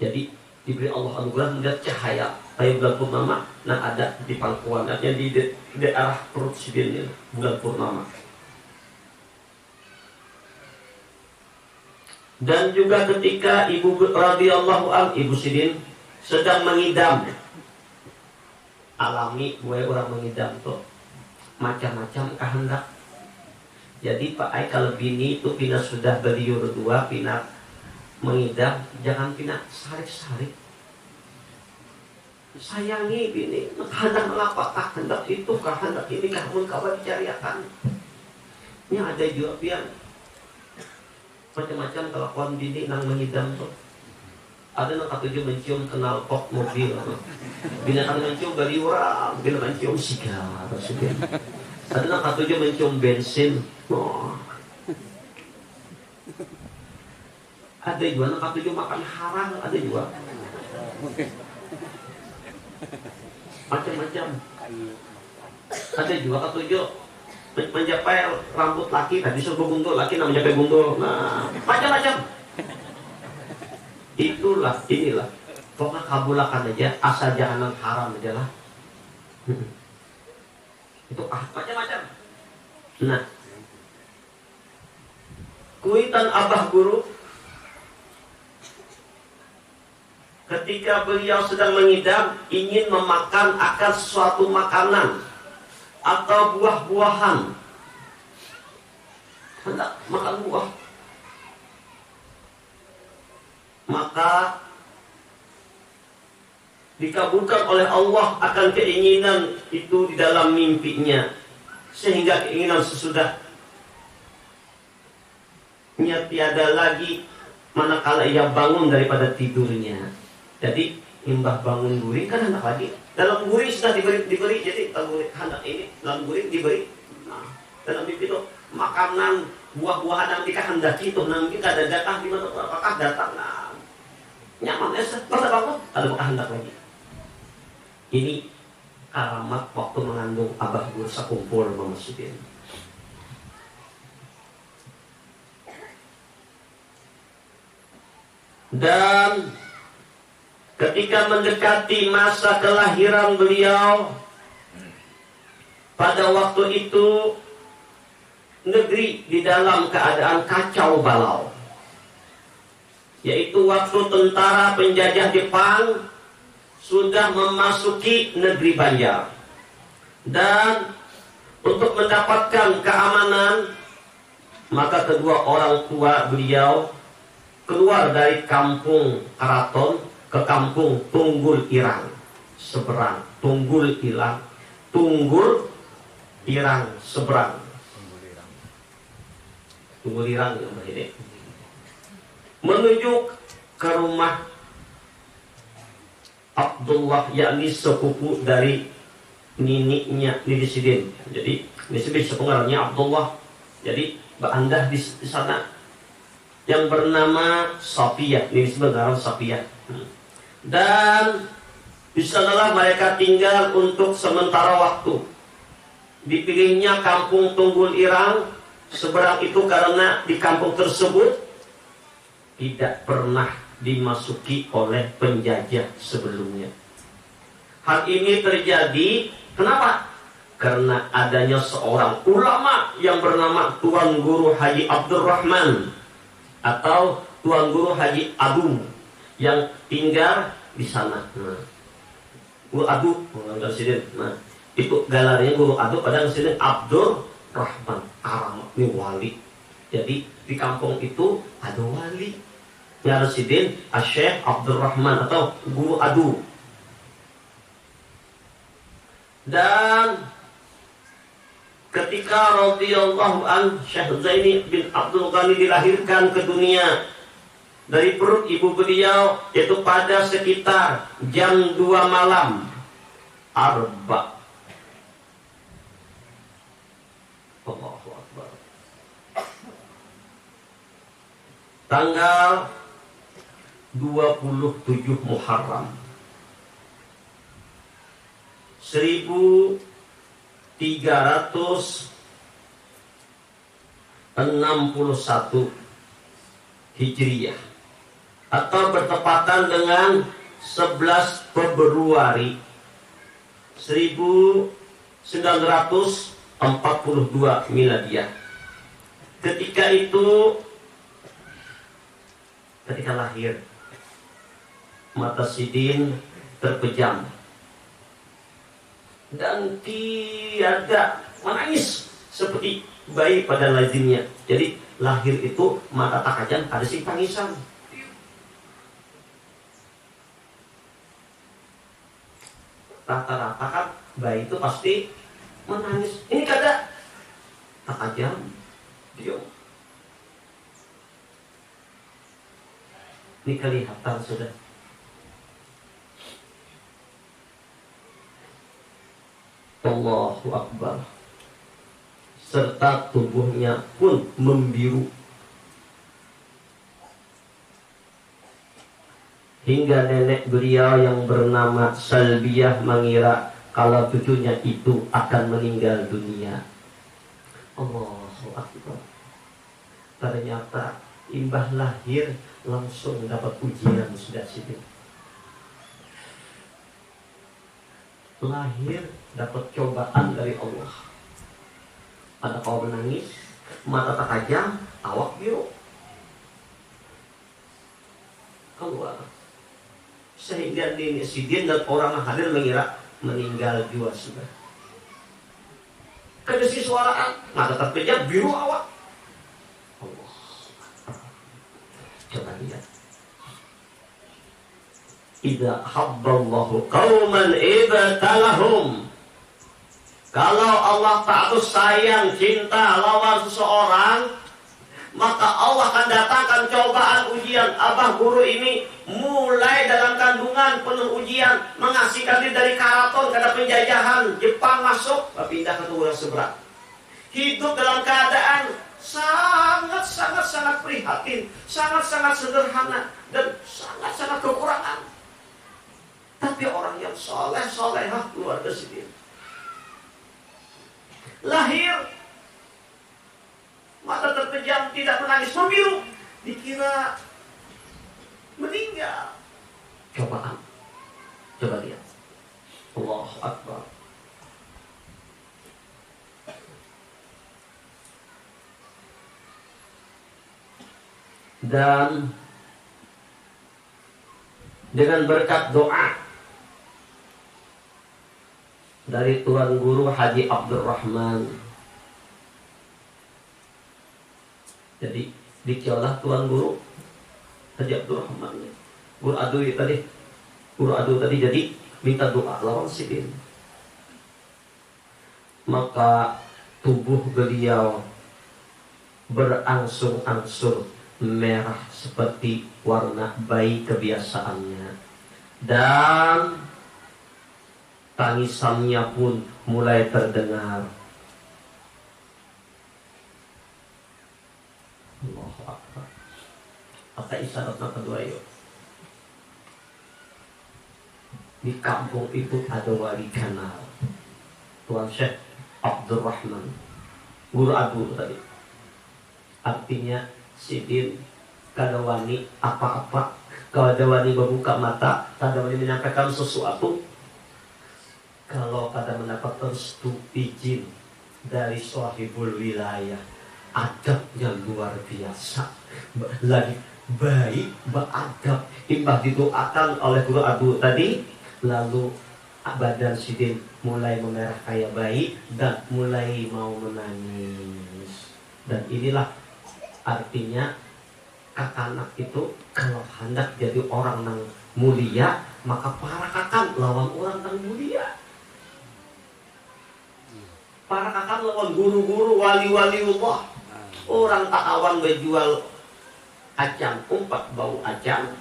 Jadi diberi Allah anugerah melihat cahaya kayak bulan purnama, nah ada di pangkuan, artinya di daerah perut sidinnya bulan purnama. Dan juga ketika ibu radhiyallahu an, ibu sidin sedang mengidam, alami gue orang mengidam tuh macam-macam kehendak. Jadi Pak Ai kalau bini itu pina sudah beliau berdua pina mengidam, jangan pina sarik-sarik. Sayangi bini, kehendak melapakah kehendak itu, kehendak ini kamu kawan dicariakan. Ini ada juga pian macam-macam kelakuan bini nang mengidam tuh. Ada yang katuju mencium knalpot mobil, bila kan mencium baliura, bila mencium sigar, ada yang katuju mencium bensin. Oh. Ada juga yang katuju makan haram, ada juga macam-macam. Ada juga katuju mencapai rambut laki, tadi suruh gundul laki namanya mencapai gundul, nah macam-macam. Itulah, inilah pokoknya kabulakan aja, asal jangan haram aja lah. Itu macam-macam. Nah, kuitan abah guru ketika beliau sedang mengidam ingin memakan akan suatu makanan atau buah-buahan, hendak makan buah, maka dikabulkan oleh Allah akan keinginan itu di dalam mimpinya, sehingga keinginan sesudahnya tiada lagi manakala ia bangun daripada tidurnya. Jadi imbah bangun guring kan hendak lagi dalam guring sudah diberi jadi hendak ini dalam guring diberi. Nah, dalam mimpi itu makanan buah-buahan yang dikehendaki itu nanti ada datang di mana, apakah datang? Nah, nyaman ya, pada bangun ada kehendak lagi. Ini karamat waktu mengandung abah guru sakumpul memasukkan. Dan ketika mendekati masa kelahiran beliau, pada waktu itu negeri di dalam keadaan kacau balau, yaitu waktu tentara penjajah Jepang sudah memasuki negeri Banjar. Dan untuk mendapatkan keamanan, maka kedua orang tua beliau keluar dari kampung Karaton ke kampung Tunggul Irang, seberang. Tunggul Irang seberang. Tunggul Irang ini menuju ke rumah Abdullah, yakni sepupu dari niniknya Nini Sidin. Jadi Nini Sidin sepengaruhnya Abdullah. Jadi berandah di sana yang bernama Safiyah. Ini sebenarnya Safiyah. Dan di sanalah mereka tinggal untuk sementara waktu. Dipilihnya kampung Tunggul Irang seberang itu karena di kampung tersebut tidak pernah dimasuki oleh penjajah sebelumnya. Hal ini terjadi kenapa? Karena adanya seorang ulama yang bernama Tuan Guru Haji Abdurrahman atau Tuan Guru Haji Agung yang tinggal di sana. Nah, Guru Agung, nah, itu galarnya Guru Agung pada sini Abdurrahman Aram, ini wali. Jadi di kampung itu ada wali. Ya Rasidin Syekh Abdurrahman atau Guru Adu. Dan ketika radhiyallahu an Syekh Zaini bin Abdul Ghani dilahirkan ke dunia dari perut ibu beliau, yaitu pada sekitar jam 2 malam, arba. Allahu Akbar. Tanggal 27 Muharram 1361 Hijriyah atau bertepatan dengan 11 Februari 1942 Miladiah. Ketika itu, ketika lahir, mata Sidin terpejam dan tiada menangis seperti bayi pada lazimnya. Jadi lahir itu mata takajam ada sih tangisan. Rata-rata kan bayi itu pasti menangis. Ini kada takajam, diam. Ini kelihatan sudah. Allahu Akbar. Serta tubuhnya pun membiru. Hingga nenek beliau yang bernama Salbiyah mengira kalau cucunya itu akan meninggal dunia. Allahu Akbar. Ternyata imbah lahir langsung dapat ujian sudah situ. Lahir dapat cobaan dari Allah. Ada kau menangis, mata takajam, awak biru. Keluar. Sehingga Nenek Sidin dan orang yang hadir mengira meninggal juga sudah. Kada si suaraan, mata terpejam, biru awak. Allah. Coba lihat. Idza habballahu qauman ibtalahum. Kalau Allah Ta'ala sayang, cinta, lawan seseorang, maka Allah akan datangkan cobaan ujian. Abah guru ini mulai dalam kandungan penuh ujian, mengasihkan diri dari karaton karena penjajahan Jepang masuk, pindah ke tulang sebelah. Hidup dalam keadaan sangat prihatin, sangat sederhana, dan sangat kekurangan. Tapi orang yang solehah keluarga Sidin. Lahir, mata terpejam, tidak menangis, membiru, dikira meninggal. Cobaan. Coba lihat. Allahu Akbar. Dan dengan berkat doa dari Tuan Guru Haji Abdurrahman. Jadi diciolah Tuan Guru Haji Abdurrahman. Guru Adu tadi jadi minta doa lawan Sidin. Maka tubuh beliau berangsur-angsur merah seperti warna bayi kebiasaannya. Dan tangisannya pun mulai terdengar. Allahu Akbar. Apa isyaratnya kedua yuk? Di kampung itu ada wali kanal, Tuan Syekh Abdurrahman, Guru Adu tadi. Artinya Sidin kada wani apa-apa, kada wani membuka mata, kada wani menyampaikan sesuatu. Kalau kada mendapatkan restu izin dari sahibul wilayah, adabnya luar biasa, lagi baik, beradab. Imbah didoakan oleh Guru Adu tadi, lalu badan Sidin mulai memerah kayak bayi dan mulai mau menangis. Dan inilah artinya kakanak itu kalau hendak jadi orang yang mulia, maka para kakak lawan orang yang mulia. Para kakak lawan guru-guru, wali-wali Allah. Orang tak awan berjual acam, 4 bau acam.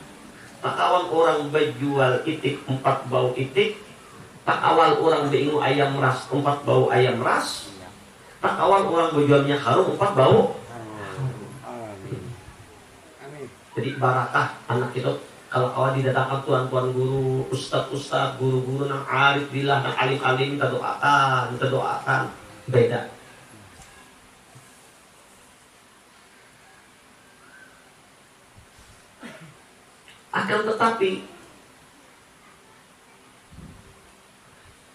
Tak awan orang berjual itik, 4 bau itik. Tak awal orang bingung ayam ras, 4 bau ayam ras. Tak awal orang bojolnya harum, 4 bau. Jadi barakah anak itu kalau awal didatangkan tuan-tuan guru, ustad-ustad, guru-guru nang arif billah, nang alim-alim, kita doakan, beda. Akan tetapi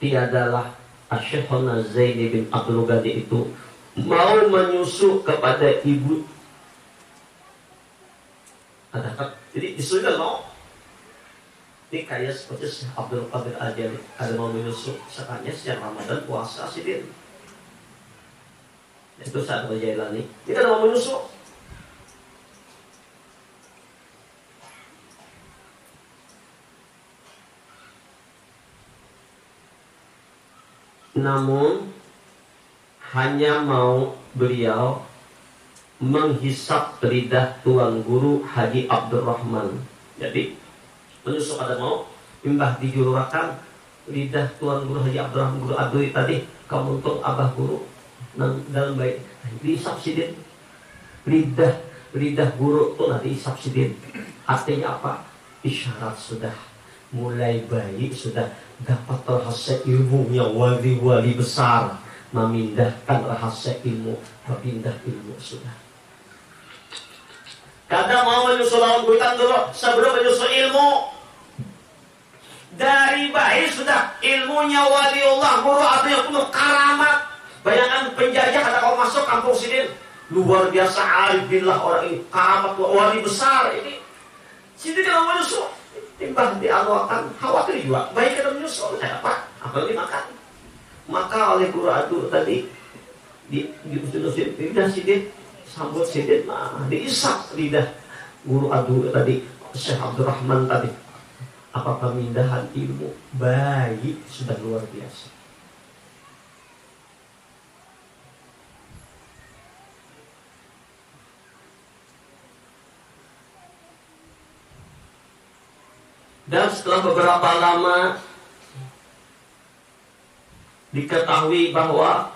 tiadalah Asy-Syekhuna Zaini bin Abdul Ghani itu mau menyusu kepada ibu. Jadi disuruh mau. Ini kayak seperti Syekh Abdul Qadir Al-Jilani ada mau menyusu sekalinya sejak Ramadan puasa sih dia. Itu saat Al-Jilani. Ini ada mau menyusu. Namun hanya mau beliau menghisap lidah tuan guru Haji Abdurrahman. Jadi menyusul ada mau imbah dijulurakan lidah tuan guru Haji Abdurrahman, guru Abdul tadi kamu untung abah guru dalam baik dihisap sidin lidah guru tuh nanti dihisap sidin. Artinya apa? Isyarat sudah mulai baik, sudah dapat rahasia ilmunya wali-wali besar, memindahkan rahasia ilmu, berpindah ilmu sudah. Kadang mau menyusul lawan kuitan dulu sebelum menyusul ilmu. Dari bayi sudah ilmunya waliullah, guru artinya penuh karamat. Bayangkan penjajah ada kalau masuk kampung sini luar biasa arif billah orang ini, karamat wali besar ini. Sini kalau menyusul timbang dialwakan khawatir juga baik kita menyusul saya apa yang dimakan. Maka oleh guru adu tadi di lidah sidin sambut sidin diisap lidah guru adu tadi Syekh Abdurrahman tadi. Apa pemindahan ilmu baik sudah luar biasa. Dan setelah beberapa lama diketahui bahwa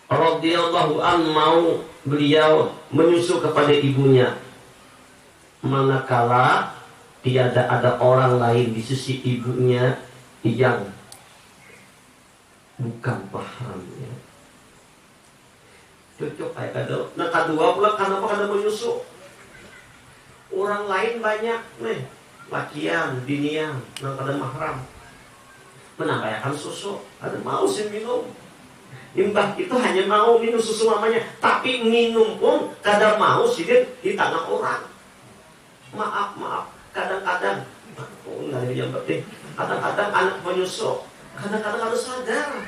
radhiyallahu an mau beliau menyusul kepada ibunya, manakala tiada ada orang lain di sisi ibunya yang bukan mahramnya. Cocok kayak kado. Nah kedua pula karena menyusul. Orang lain banyak nih, lakian, binian, yang kada mahram. Menambahakan susu, ada mau sih minum. Imbah itu hanya mau minum susu mamanya, tapi minum pun kada mau sih di tanah orang. Maaf, kadang-kadang, yang penting, kadang-kadang anak menyusu, kadang-kadang harus sadar.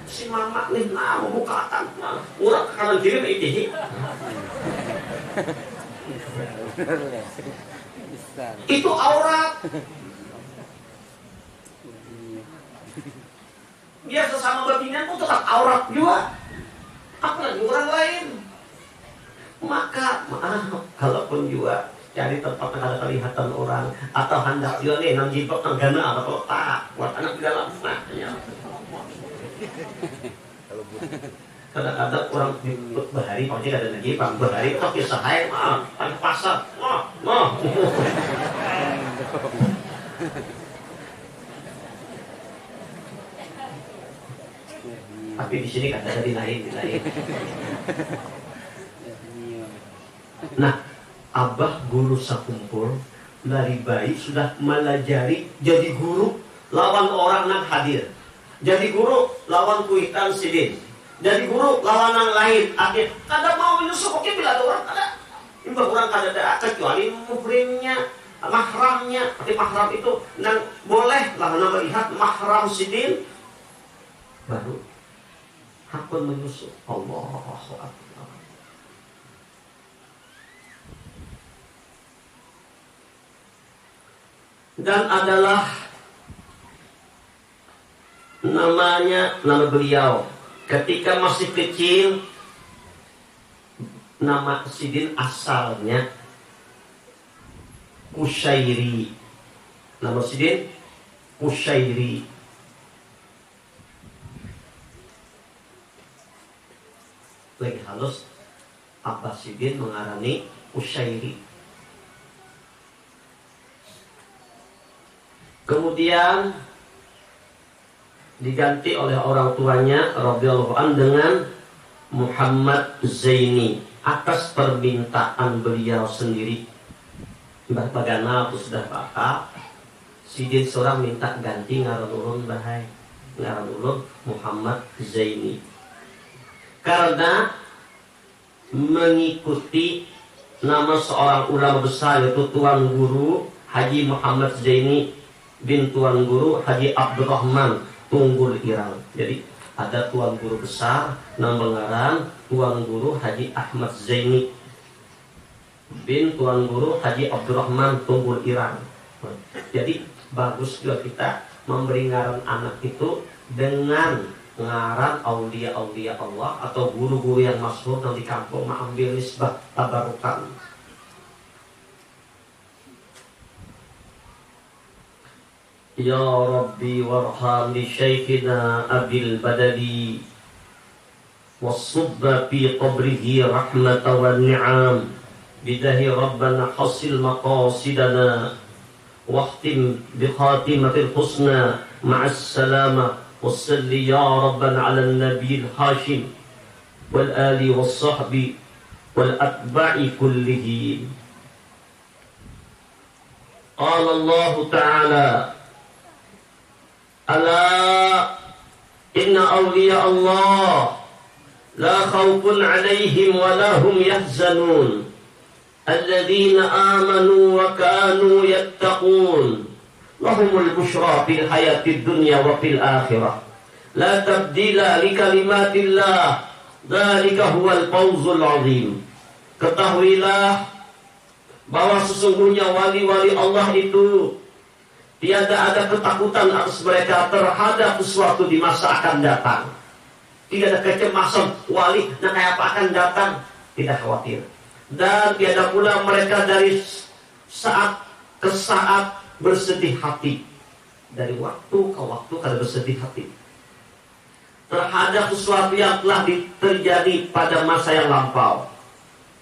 Si mama nih, buka tangan, orang kanan kiri ini. Itu aurat. Dia sesama betina pun tetap aurat juga. Apalagi orang lain. Maka kalaupun juga cari tempat yang ada kelihatan orang atau hendak juga nih nang jipok nang gana atau tak buat anak di dalam kadang-kadang orang bahari pasti ada lagi bang bahari tapi sahaya pakai pasar tapi di sini kan ada di lain. Nah, abah guru sakumpul dari bayi sudah melajari jadi guru lawan orang yang hadir, jadi guru lawan kuitan sidin. Jadi guru lawan yang lain, akhir kada mau menyusul oke bila ada orang kada. Imbang orang kada ada kecuali muhrimnya, mahramnya. Arti mahram itu nang boleh lah nang melihat mahram sidin baru hakun menyusul. Allahu Akbar. Dan adalah nama beliau ketika masih kecil, nama sidin asalnya Kusyairi. Nama sidin Qushairi. Lagi halus Abbasidin mengarani Qushairi. Kemudian diganti oleh orang tuanya radhiyallahu an dengan Muhammad Zaini atas permintaan beliau sendiri. Mbah Bagana itu sudah bakal sidin seorang minta ganti ngaran ulun bahai ngaran ulun Muhammad Zaini karena mengikuti nama seorang ulama besar yaitu Tuan Guru Haji Muhammad Zaini bin Tuan Guru Haji Abdurrahman Tunggul Irang. Jadi ada Tuan Guru besar nama ngaran Tuan Guru Haji Ahmad Zaini bin Tuan Guru Haji Abdurrahman Tunggul Irang. Jadi bagus juga kita memberi ngaran anak itu dengan ngaran aulia-aulia Allah atau guru-guru yang masyhur yang di kampung mengambil nisbah tabarukan. Ya Rabbi warham li Syekhina Abil Badali wasubba fi qabrihi rahmatan wa ni'am bidahi Rabbana hasil maqasidana wahtim bi khatimatil husna ma'as salamah wassalli ya Rabbana ala nabiyyil hashim wal ali was sahbi wal atba'i kullihim. Qala Allah Ta'ala Ala inna awliya Allah la khawfun alaihim wa lahum yahzanun alladhina amanu wa kanu yattaqun lahumul bushra fil hayatid dunya wa fil akhirah la tabdila li kalimatillah dzalika huwal fawzul azim. Ketahuilah bahwa sesungguhnya wali-wali Allah itu tiada ada ketakutan atas mereka terhadap sesuatu di masa akan datang. Tidak ada kecemasan wali dan kayak apa akan datang, tidak khawatir. Dan tiada pula mereka dari saat ke saat bersedih hati. Dari waktu ke waktu kada bersedih hati terhadap sesuatu yang telah terjadi pada masa yang lampau.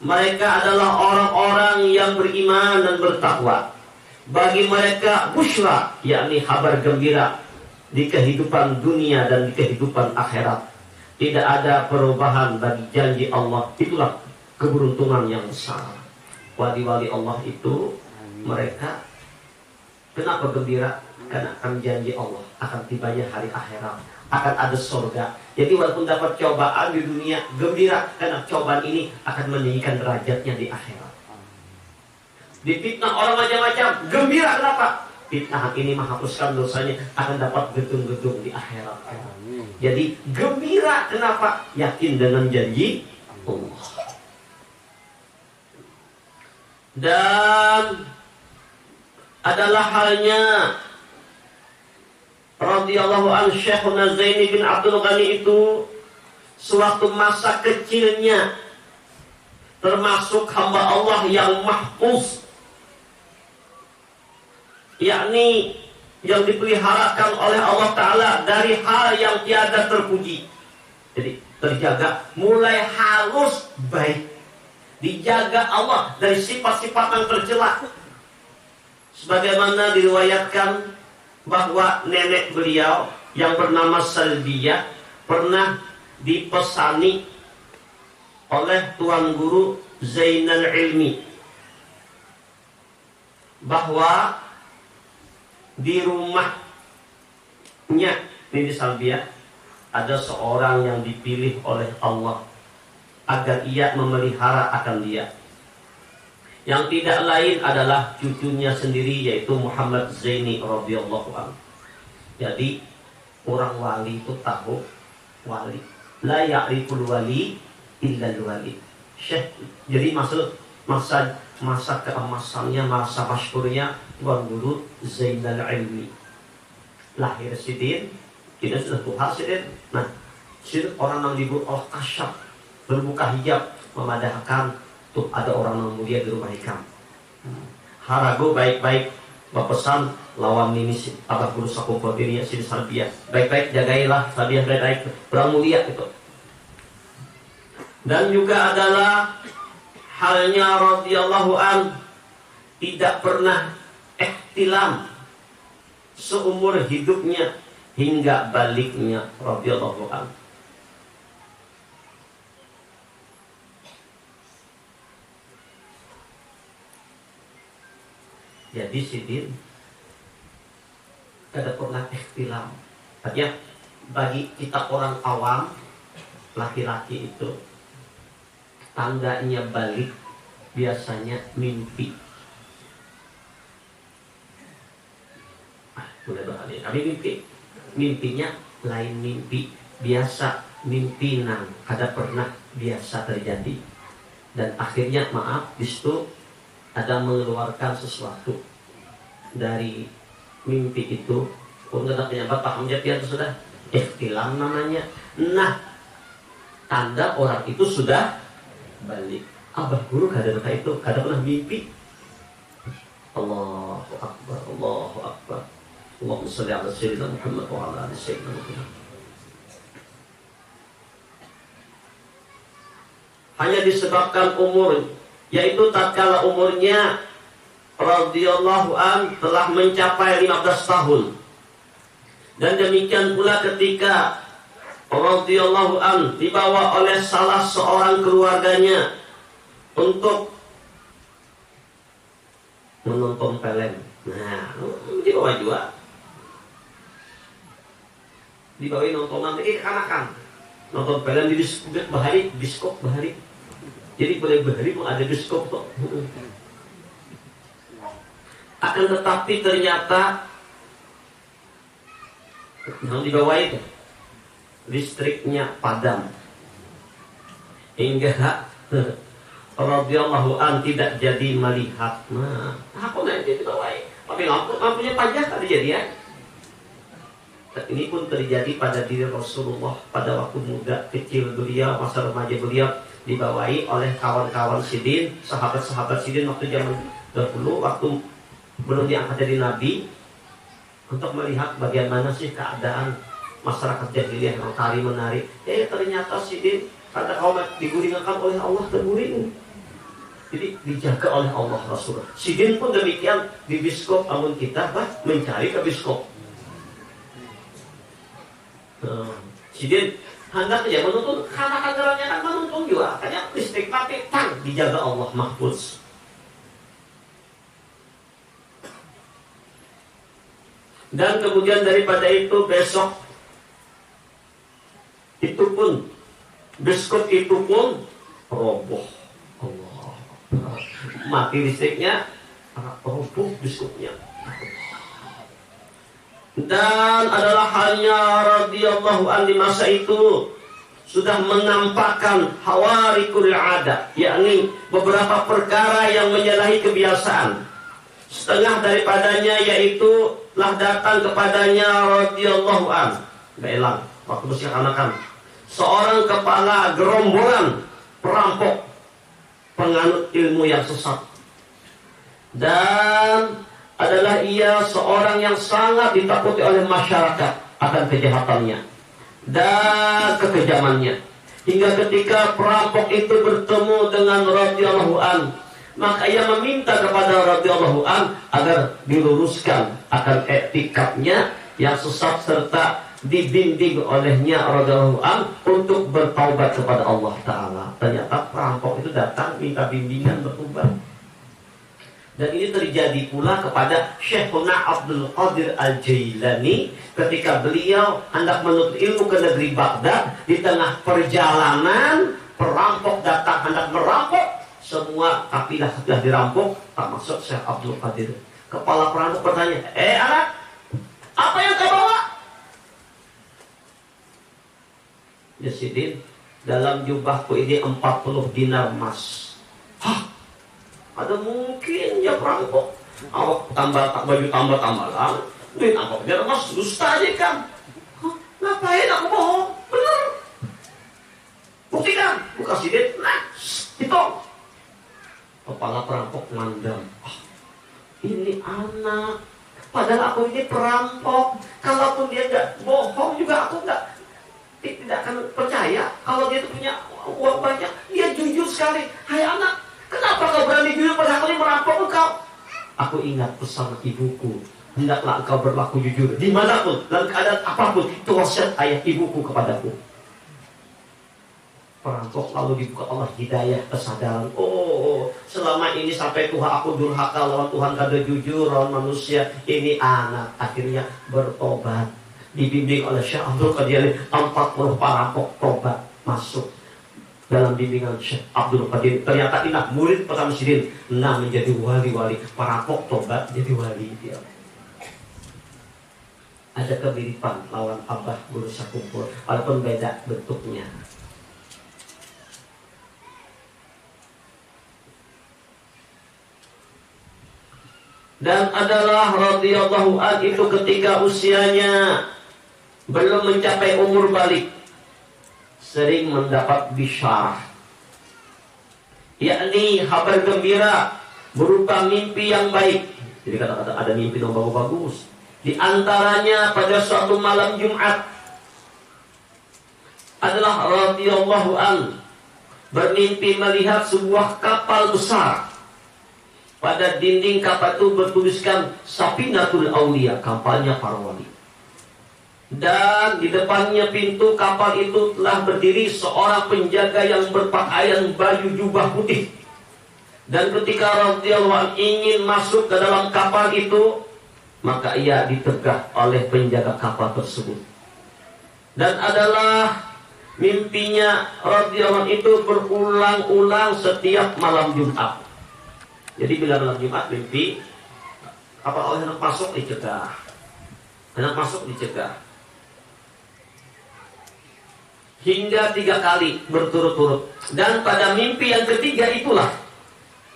Mereka adalah orang-orang yang beriman dan bertakwa. Bagi mereka busyra, yakni kabar gembira di kehidupan dunia dan di kehidupan akhirat. Tidak ada perubahan bagi janji Allah. Itulah keberuntungan yang besar. Wali-wali Allah itu mereka kenapa gembira? Karena akan janji Allah akan tibanya hari akhirat, akan ada surga. Jadi walaupun dapat cobaan di dunia, gembira karena cobaan ini akan meninggikan derajatnya di akhirat. Difitnah orang macam-macam, gembira kenapa? Fitnah ini menghapuskan dosanya, akan dapat gedung-gedung di akhirat. Jadi gembira kenapa? Yakin dengan janji Allah. Dan adalah halnya radhiyallahu an Syekhuna Zaini bin Abdul Ghani itu sewaktu masa kecilnya termasuk hamba Allah yang mahfuz, yakni yang dipeliharakan oleh Allah Ta'ala dari hal yang tiada terpuji. Jadi terjaga mulai halus baik, dijaga Allah dari sifat-sifat yang tercela. Sebagaimana diriwayatkan bahwa nenek beliau yang bernama Salbiyah pernah dipesani oleh Tuan Guru Zainal Ilmi bahwa di rumahnya ini di Salbiyah ada seorang yang dipilih oleh Allah agar ia memelihara akan dia, yang tidak lain adalah cucunya sendiri yaitu Muhammad Zaini radhiyallahu anhu. Jadi orang wali itu tahu wali, la ya'riful wali illa wali. Jadi masa keemasannya, masa masyhurnya Tuan Guru Zainal Ilmi. Lahir sidin, kita sudah tuha sidin. Nah, sidin orang yang diburu Allah kasyaf, berbuka hijab, memadahkan tuh ada orang yang mulia di rumah hikam. Harago baik-baik berpesan lawan ini si Abah Guru Sakumpul dirinya si Salbiah. Baik-baik jagailah Salbiah baik-baik. Kurang mulia itu. Dan juga adalah halnya radhiyallahu an tidak pernah ihtilam seumur hidupnya hingga baliknya radhiyallahu an. Jadi sidin tidak pernah ihtilam. Artinya bagi kita orang awam, laki-laki itu tandanya balik biasanya mimpi. Mulai bahani. Kami mimpinya lain mimpi biasa, mimpi nang kada pernah biasa terjadi. Dan akhirnya maaf di situ ada mengeluarkan sesuatu dari mimpi itu. Pun kata penyambat paham jadian itu sudah ihtilam namanya. Nah, tanda orang itu sudah balik. Abah Guru kada kata itu, kada pernah mimpi. Allahu Akbar, Allahu Akbar. Allahumma shalli ala sayyidina Muhammad wa ala ali sayyidina Muhammad. Hanya disebabkan umur, yaitu tatkala umurnya radhiyallahu an telah mencapai 15 tahun. Dan demikian pula ketika radhiyallahu an dibawa oleh salah seorang keluarganya untuk menonton film. Nah, dibawa juga. Dibawain nontonan lagi kekanakan. Nonton film di bioskop bahari. Jadi boleh bahari pun ada bioskop kok. Akan tetapi ternyata yang dibawa itu listriknya padam hingga radhiyallahu an tidak jadi melihat. Nah, aku nanti dibawa, tapi lampunya pajak ada jadi ya. Ini pun terjadi pada diri Rasulullah pada waktu muda kecil beliau, masa remaja beliau dibawai oleh kawan-kawan sidin, sahabat-sahabat sidin waktu zaman dahulu waktu belum diangkat jadi nabi, untuk melihat bagaimana sih keadaan masyarakat jahiliyah yang tari menari. Ternyata sidin pada kaum digulingkan oleh Allah terguling. Jadi dijaga oleh Allah Rasul. Sidin pun demikian di bioskop, namun kita mencari ke bioskop. Sidin hendak saja menuntun, karena kagerannya kan menuntun juga. Makanya listrik mati, tang, dijaga Allah mahfuz. Dan kemudian daripada itu besok itu pun bioskop itu pun roboh. Allah, mati listriknya, roboh bioskopnya. Dan adalah halnya radhiyallahu an di masa itu sudah menampakkan hawarikul adat, yakni beberapa perkara yang menyalahi kebiasaan. Setengah daripadanya yaitu telah datang kepadanya radhiyallahu an. Belang waktu bersyakanakan seorang kepala gerombolan perampok penganut ilmu yang sesat, dan adalah ia seorang yang sangat ditakuti oleh masyarakat akan kejahatannya dan kekejamannya. Hingga ketika perampok itu bertemu dengan radhiyallahu an, maka ia meminta kepada radhiyallahu an agar diluruskan akan etikatnya yang sesat serta dibimbing olehnya radhiyallahu an untuk bertaubat kepada Allah Ta'ala. Ternyata perampok itu datang minta bimbingan bertobat. Dan ini terjadi pula kepada Syekhuna Abdul Qadir Al-Jailani ketika beliau hendak menuntut ilmu ke negeri Baghdad. Di tengah perjalanan perampok datang hendak merampok, semua kafilah sudah dirampok termasuk Syekh Abdul Qadir. Kepala perampok bertanya, anak, apa yang kau bawa? Ya Sidin, dalam jubahku ini 40 dinar emas. Hah? Ada mungkin ya perampok awak baju tambah-tambahan, duit angkotnya emas dusta aja kan. Ngapain aku bohong? Bener. Buktikan, buka Sidin. Nah, itu kepala perampok mandam. ini anak, padahal aku ini perampok. Kalaupun dia nggak bohong juga aku tidak akan percaya. Kalau dia punya uang banyak, dia jujur sekali. Hai anak, kenapa kau berani jujur pada aku ini merampok engkau? Aku ingat pesan ibuku, hendaklah engkau berlaku jujur dimanapun, dalam keadaan apapun. Itu wasiat ayah ibuku kepadaku. Perampok lalu dibuka Allah hidayah, kesadaran. Oh, selama ini sampai Tuhan aku durhaka lawan Tuhan, kada jujur lawan manusia. Ini anak akhirnya bertobat, dibimbing oleh Syekh Abdul Qadir. 40 perampok tobat masuk dalam bimbingan Syekh Abdul Qadir. Ternyata inilah murid pertama Sidin, nah menjadi wali-wali. Perampok tobat jadi wali dia. Ada kemiripan lawan Abah Guru Sakumpul, walaupun beda bentuknya. Dan adalah radhiyallahu an itu ketika usianya belum mencapai umur balik, sering mendapat bisyarah, yakni kabar gembira berupa mimpi yang baik. Jadi kata-kata ada mimpi yang bagus-bagus. Di antaranya pada suatu malam Jumat adalah radhiyallahu an bermimpi melihat sebuah kapal besar. Pada dinding kapal itu bertuliskan Safinatul Aulia, kapalnya para wali. Dan di depannya pintu kapal itu telah berdiri seorang penjaga yang berpakaian baju jubah putih. Dan ketika radhiyallahu ingin masuk ke dalam kapal itu, maka ia ditegah oleh penjaga kapal tersebut. Dan adalah mimpinya radhiyallahu itu berulang-ulang setiap malam Jumat. Jadi bila malam Jumat mimpi kapal Allah hendak masuk dicegah, hendak masuk dicegah, hingga 3 kali berturut-turut. Dan pada mimpi yang ketiga itulah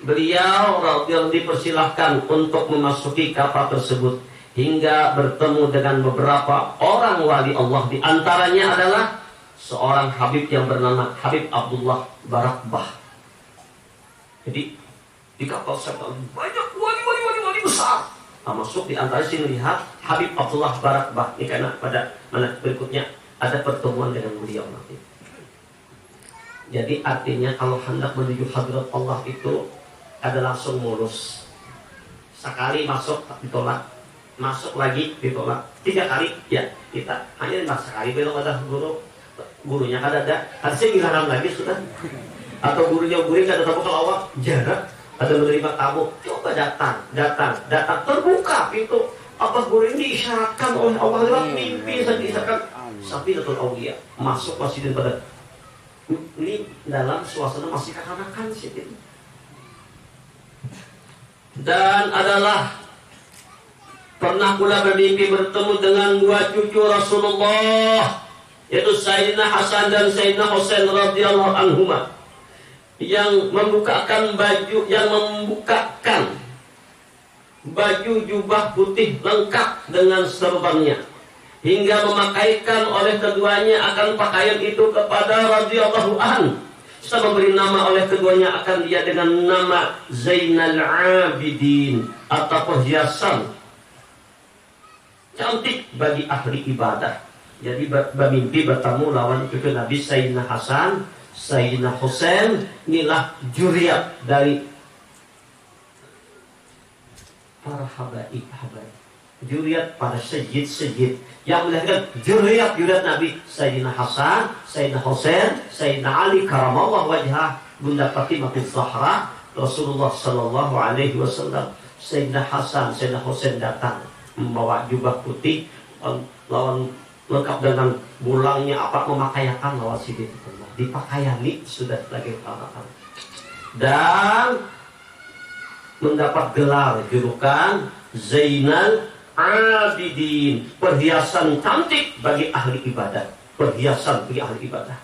beliau radhiyallahu dipersilahkan untuk memasuki kapal tersebut hingga bertemu dengan beberapa orang wali Allah. Di antaranya adalah seorang Habib yang bernama Habib Abdullah Barakbah. Jadi di kapal setan banyak wali besar. Masuk di antara sini lihat Habib Abdullah Barakbah. Ini karena pada mana berikutnya ada pertemuan dengan beliau nanti. Jadi artinya kalau hendak menuju hadrat Allah itu ada langsung mulus. Sekali masuk ditolak, masuk lagi ditolak, 3 kali ya kita hanya sekali belum ada gurunya kan ada, harusnya ngilangan lagi sudah. Atau gurunya kada tahu kalau awak jarak. Ada menerima tamu, coba datang, terbuka pintu. Apa guru ini diisyaratkan oleh Allah lewat mimpi, saja diisyaratkan Safinatul Aulia, masuk masjid pada ini dalam suasana masih kekanakan sih. Dan adalah pernah pula bermimpi bertemu dengan 2 cucu Rasulullah, yaitu Sayyidina Hasan dan Sayyidina Husain radhiyallahu anhuma, yang membukakan baju jubah putih lengkap dengan serbannya, hingga memakaikan oleh keduanya akan pakaian itu kepada radhiyallahu an, serta memberi nama oleh keduanya akan dia dengan nama Zainal Abidin atau perhiasan cantik bagi ahli ibadah. Jadi bermimpi bertemu lawan cucu Nabi Sayyidina Hasan, Sayyidina Husain. Inilah juriat dari para habaib. Juriat para sejid yang melahirkan juriat Nabi Sayyidina Hasan, Sayyidina Husain, Sayyidina Ali karamallahu wajhah, Bunda Fatimah Zahra, Rasulullah sallallahu alaihi wasallam. Sayyidina Hasan, Sayyidina Husain datang membawa jubah putih lawan lengkap dengan bulangnya, apa memakaikan lawan sidin. Dipakaiani sudah lagi katakan, dan mendapat gelar julukan Zainal Abidin, perhiasan cantik bagi ahli ibadah, perhiasan bagi ahli ibadah.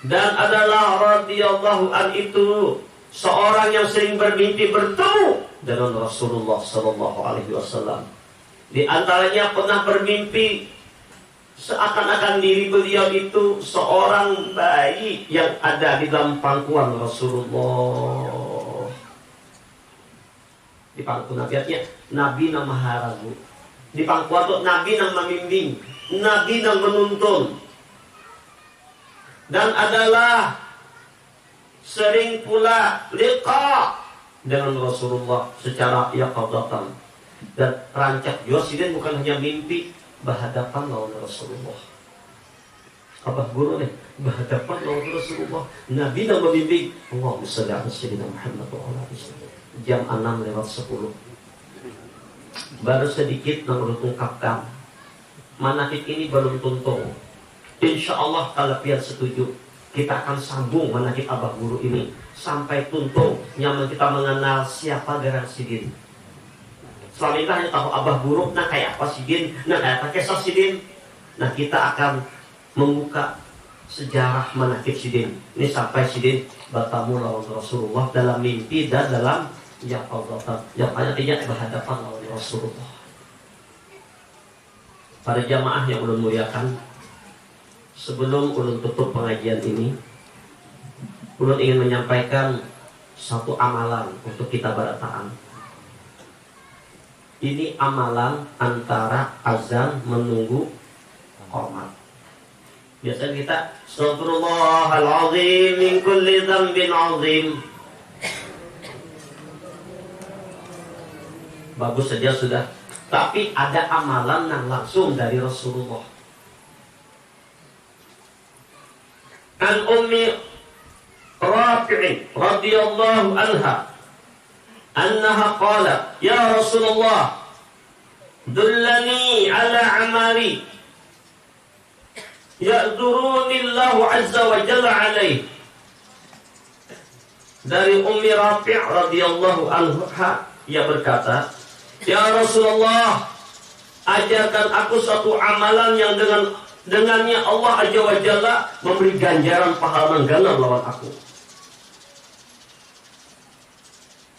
Dan adalah radhiyallahu an itu seorang yang sering bermimpi bertemu dengan Rasulullah sallallahu alaihi wasallam. Di antaranya pernah bermimpi seakan-akan diri beliau itu seorang bayi yang ada di dalam pangkuan Rasulullah. pangku Nabi artinya Nabi nama haragu. Di pangku atau Nabi nama membimbing, Nabi nama menuntun. Dan adalah sering pula liqa dengan Rasulullah secara yaqadatan. Dan rancak Yosidin bukan hanya mimpi berhadapan lawan Rasulullah. Abah guru nih berhadapan lawan Rasulullah. Nabi nama membimbing. Allahumma shalli ala sayyidina Muhammad wa ala alihi. Jam 6:10. Baru sedikit menurut ungkapkan manakib ini belum tuntung. Insya Allah kalau pian setuju kita akan sambung manakib abah guru ini sampai tuntung nyaman kita mengenal siapa Garang Sidin. Selama ini hanya tahu abah guru, nah kayak apa Sidin, nah kayak apa kisah Sidin. Nah kita akan membuka sejarah manakib Sidin ini sampai Sidin bertemu lawan Rasulullah dalam mimpi dan dalam yaqadatan, yang artinya berhadapan lawan Rasulullah. Para jamaah yang ulun muliakan, sebelum ulun tutup pengajian ini, ulun ingin menyampaikan satu amalan untuk kita berataan. Ini amalan antara azan menunggu qomat. Biasanya kita Astaghfirullahaladzim min kulli dzambin azim. Bagus saja sudah. Tapi ada amalan yang langsung dari Rasulullah. An Ummi Rafi' radhiyallahu anha annaha qalat ya Rasulullah dullani ala amali ya'duruni Allahu azza wa jalla alaih. Dari Ummi Rafi' radhiyallahu anha, ia berkata, ya Rasulullah, ajarkan aku suatu amalan yang dengannya Allah Azza wa Jalla memberi ganjaran pahala mengganam lawan aku.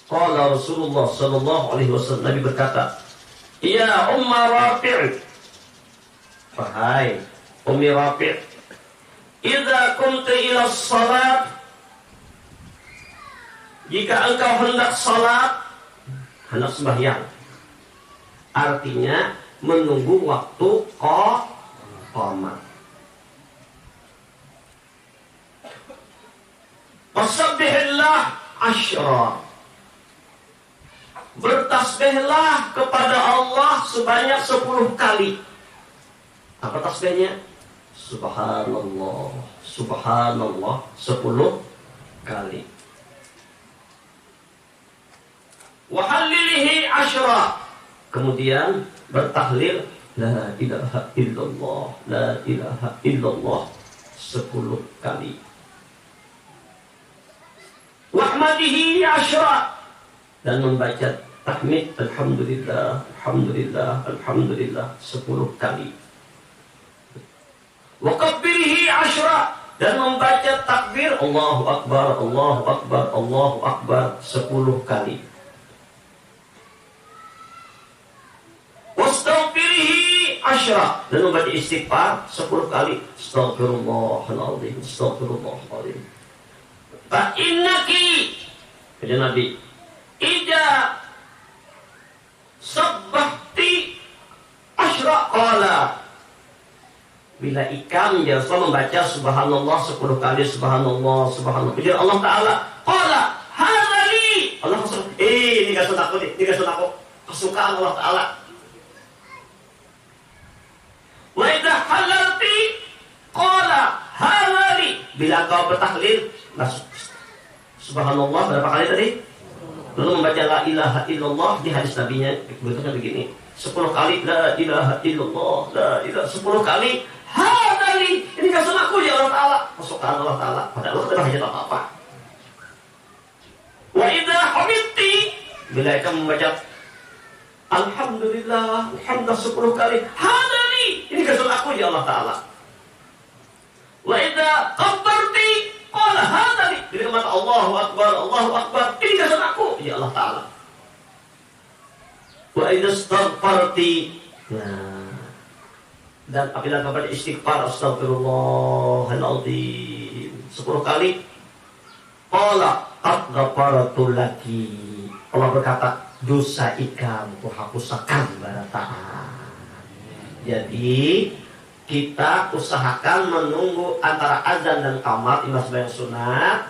Qala Rasulullah sallallahu alaihi wasallam, Nabi berkata, ya Umma Rafi', wahai Ummi Rafi', idza qumta ila shalat, jika engkau hendak salat, hendak sembahyang, artinya menunggu waktu qomat. Fasabbihillah asyra, bertasbihlah kepada Allah sebanyak 10 kali. Apa tasbihnya? Subhanallah, Subhanallah 10 kali. Wahallilihi asyra, kemudian bertahlil la ilaha illallah, la ilaha illallah 10 kali. Wahmadihi asyra, dan membaca tahmid alhamdulillah, alhamdulillah, alhamdulillah 10 kali. Wakabbirihi asyra, dan membaca takbir Allahu Akbar, Allahu Akbar, Allahu Akbar 10 kali. Wastaghfirihi asyra, dan membaca istighfar 10 kali. Astaghfirullahaladzim, astaghfirullahaladzim. Fa innaki, kata Nabi, ida sabbahti asyra qala, bila ikam ya Rasulullah membaca subhanallah 10 kali, subhanallah, subhanallah, kemudian Allah Ta'ala qala hadali, Allah maksud, ini gak sunat aku nih, ini gak sunat aku, kesukaan Allah Ta'ala. Wa idha halalti qala hadali, bila kau bertahlil subhanallah berapa kali tadi? Lalu membaca la ilaha illallah, di hadis nabinya bentuknya begini, 10 kali la ilaha illallah, la ilaha 10 kali hadali, ini kan sunahku ya Allah Ta'ala, masukkan Allah Ta'ala, padahal Allah tidak hajat apa-apa. Wa idha hamidti, bila ikan membaca alhamdulillah, alhamdulillah 10 kali hadali, ini kan sunahku ya Allah Ta'ala. Wa idha kabbarti qala hadali, bila kata Allahu Akbar, Allahu Akbar, ini kan sunahku ya Allah Ta'ala. Wa idha astaghfarti, dan apabila kamu beristighfar, astagfirullahaladzim 10 kali, Qala qad ghafartu laki. Allah berkata, dosa ikam kuhapusakan barataan. Jadi kita usahakan menunggu antara azan dan qamat imam sembahyang sunat.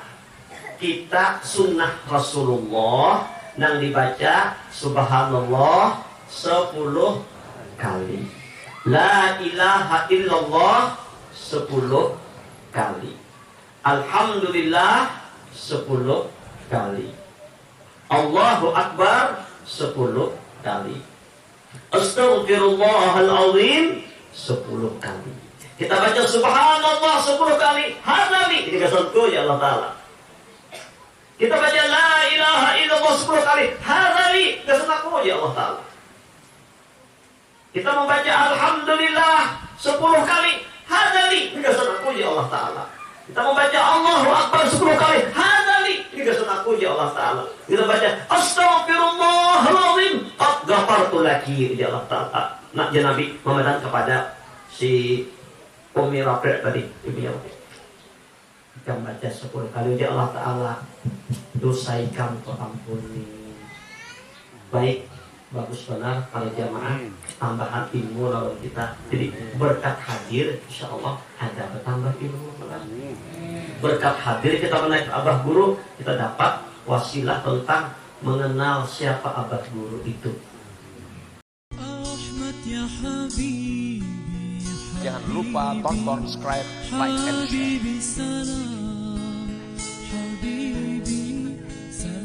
Kita sunnah Rasulullah yang dibaca subhanallah 10 kali, la ilaha illallah 10 kali, alhamdulillah 10 kali, Allahu akbar 10 kali, astaghfirullahaladzim 10 kali. Kita baca subhanallah 10 kali, hadali ini kesentuh ya Allah Ta'ala. Kita baca la ilaha illallah 10 kali, hadali kesentuh ya Allah Ta'ala. Kita membaca alhamdulillah 10 kali, hadali ini kesentuh ya Allah Ta'ala. Kita membaca Allahu akbar 10 kali, hadali ini kesentuh ya Allah Ta'ala. Kita baca astaghfirullahaladzim qad ghafartu laki ya Allah Ta'ala. Nak Nabi memedan kepada si Umi Rafi' tadi, ibunya kita baca 10 kali ya Allah Ta'ala, dosa ikam ampuni. Baik, bagus benar para jamaah, tambahan ilmu lawan kita. Jadi berkat hadir insya Allah ada bertambah ilmu. Berkat hadir kita menaik abah guru, kita dapat wasilah tentang mengenal siapa abah guru itu. Jangan lupa tonton, subscribe, like, and share.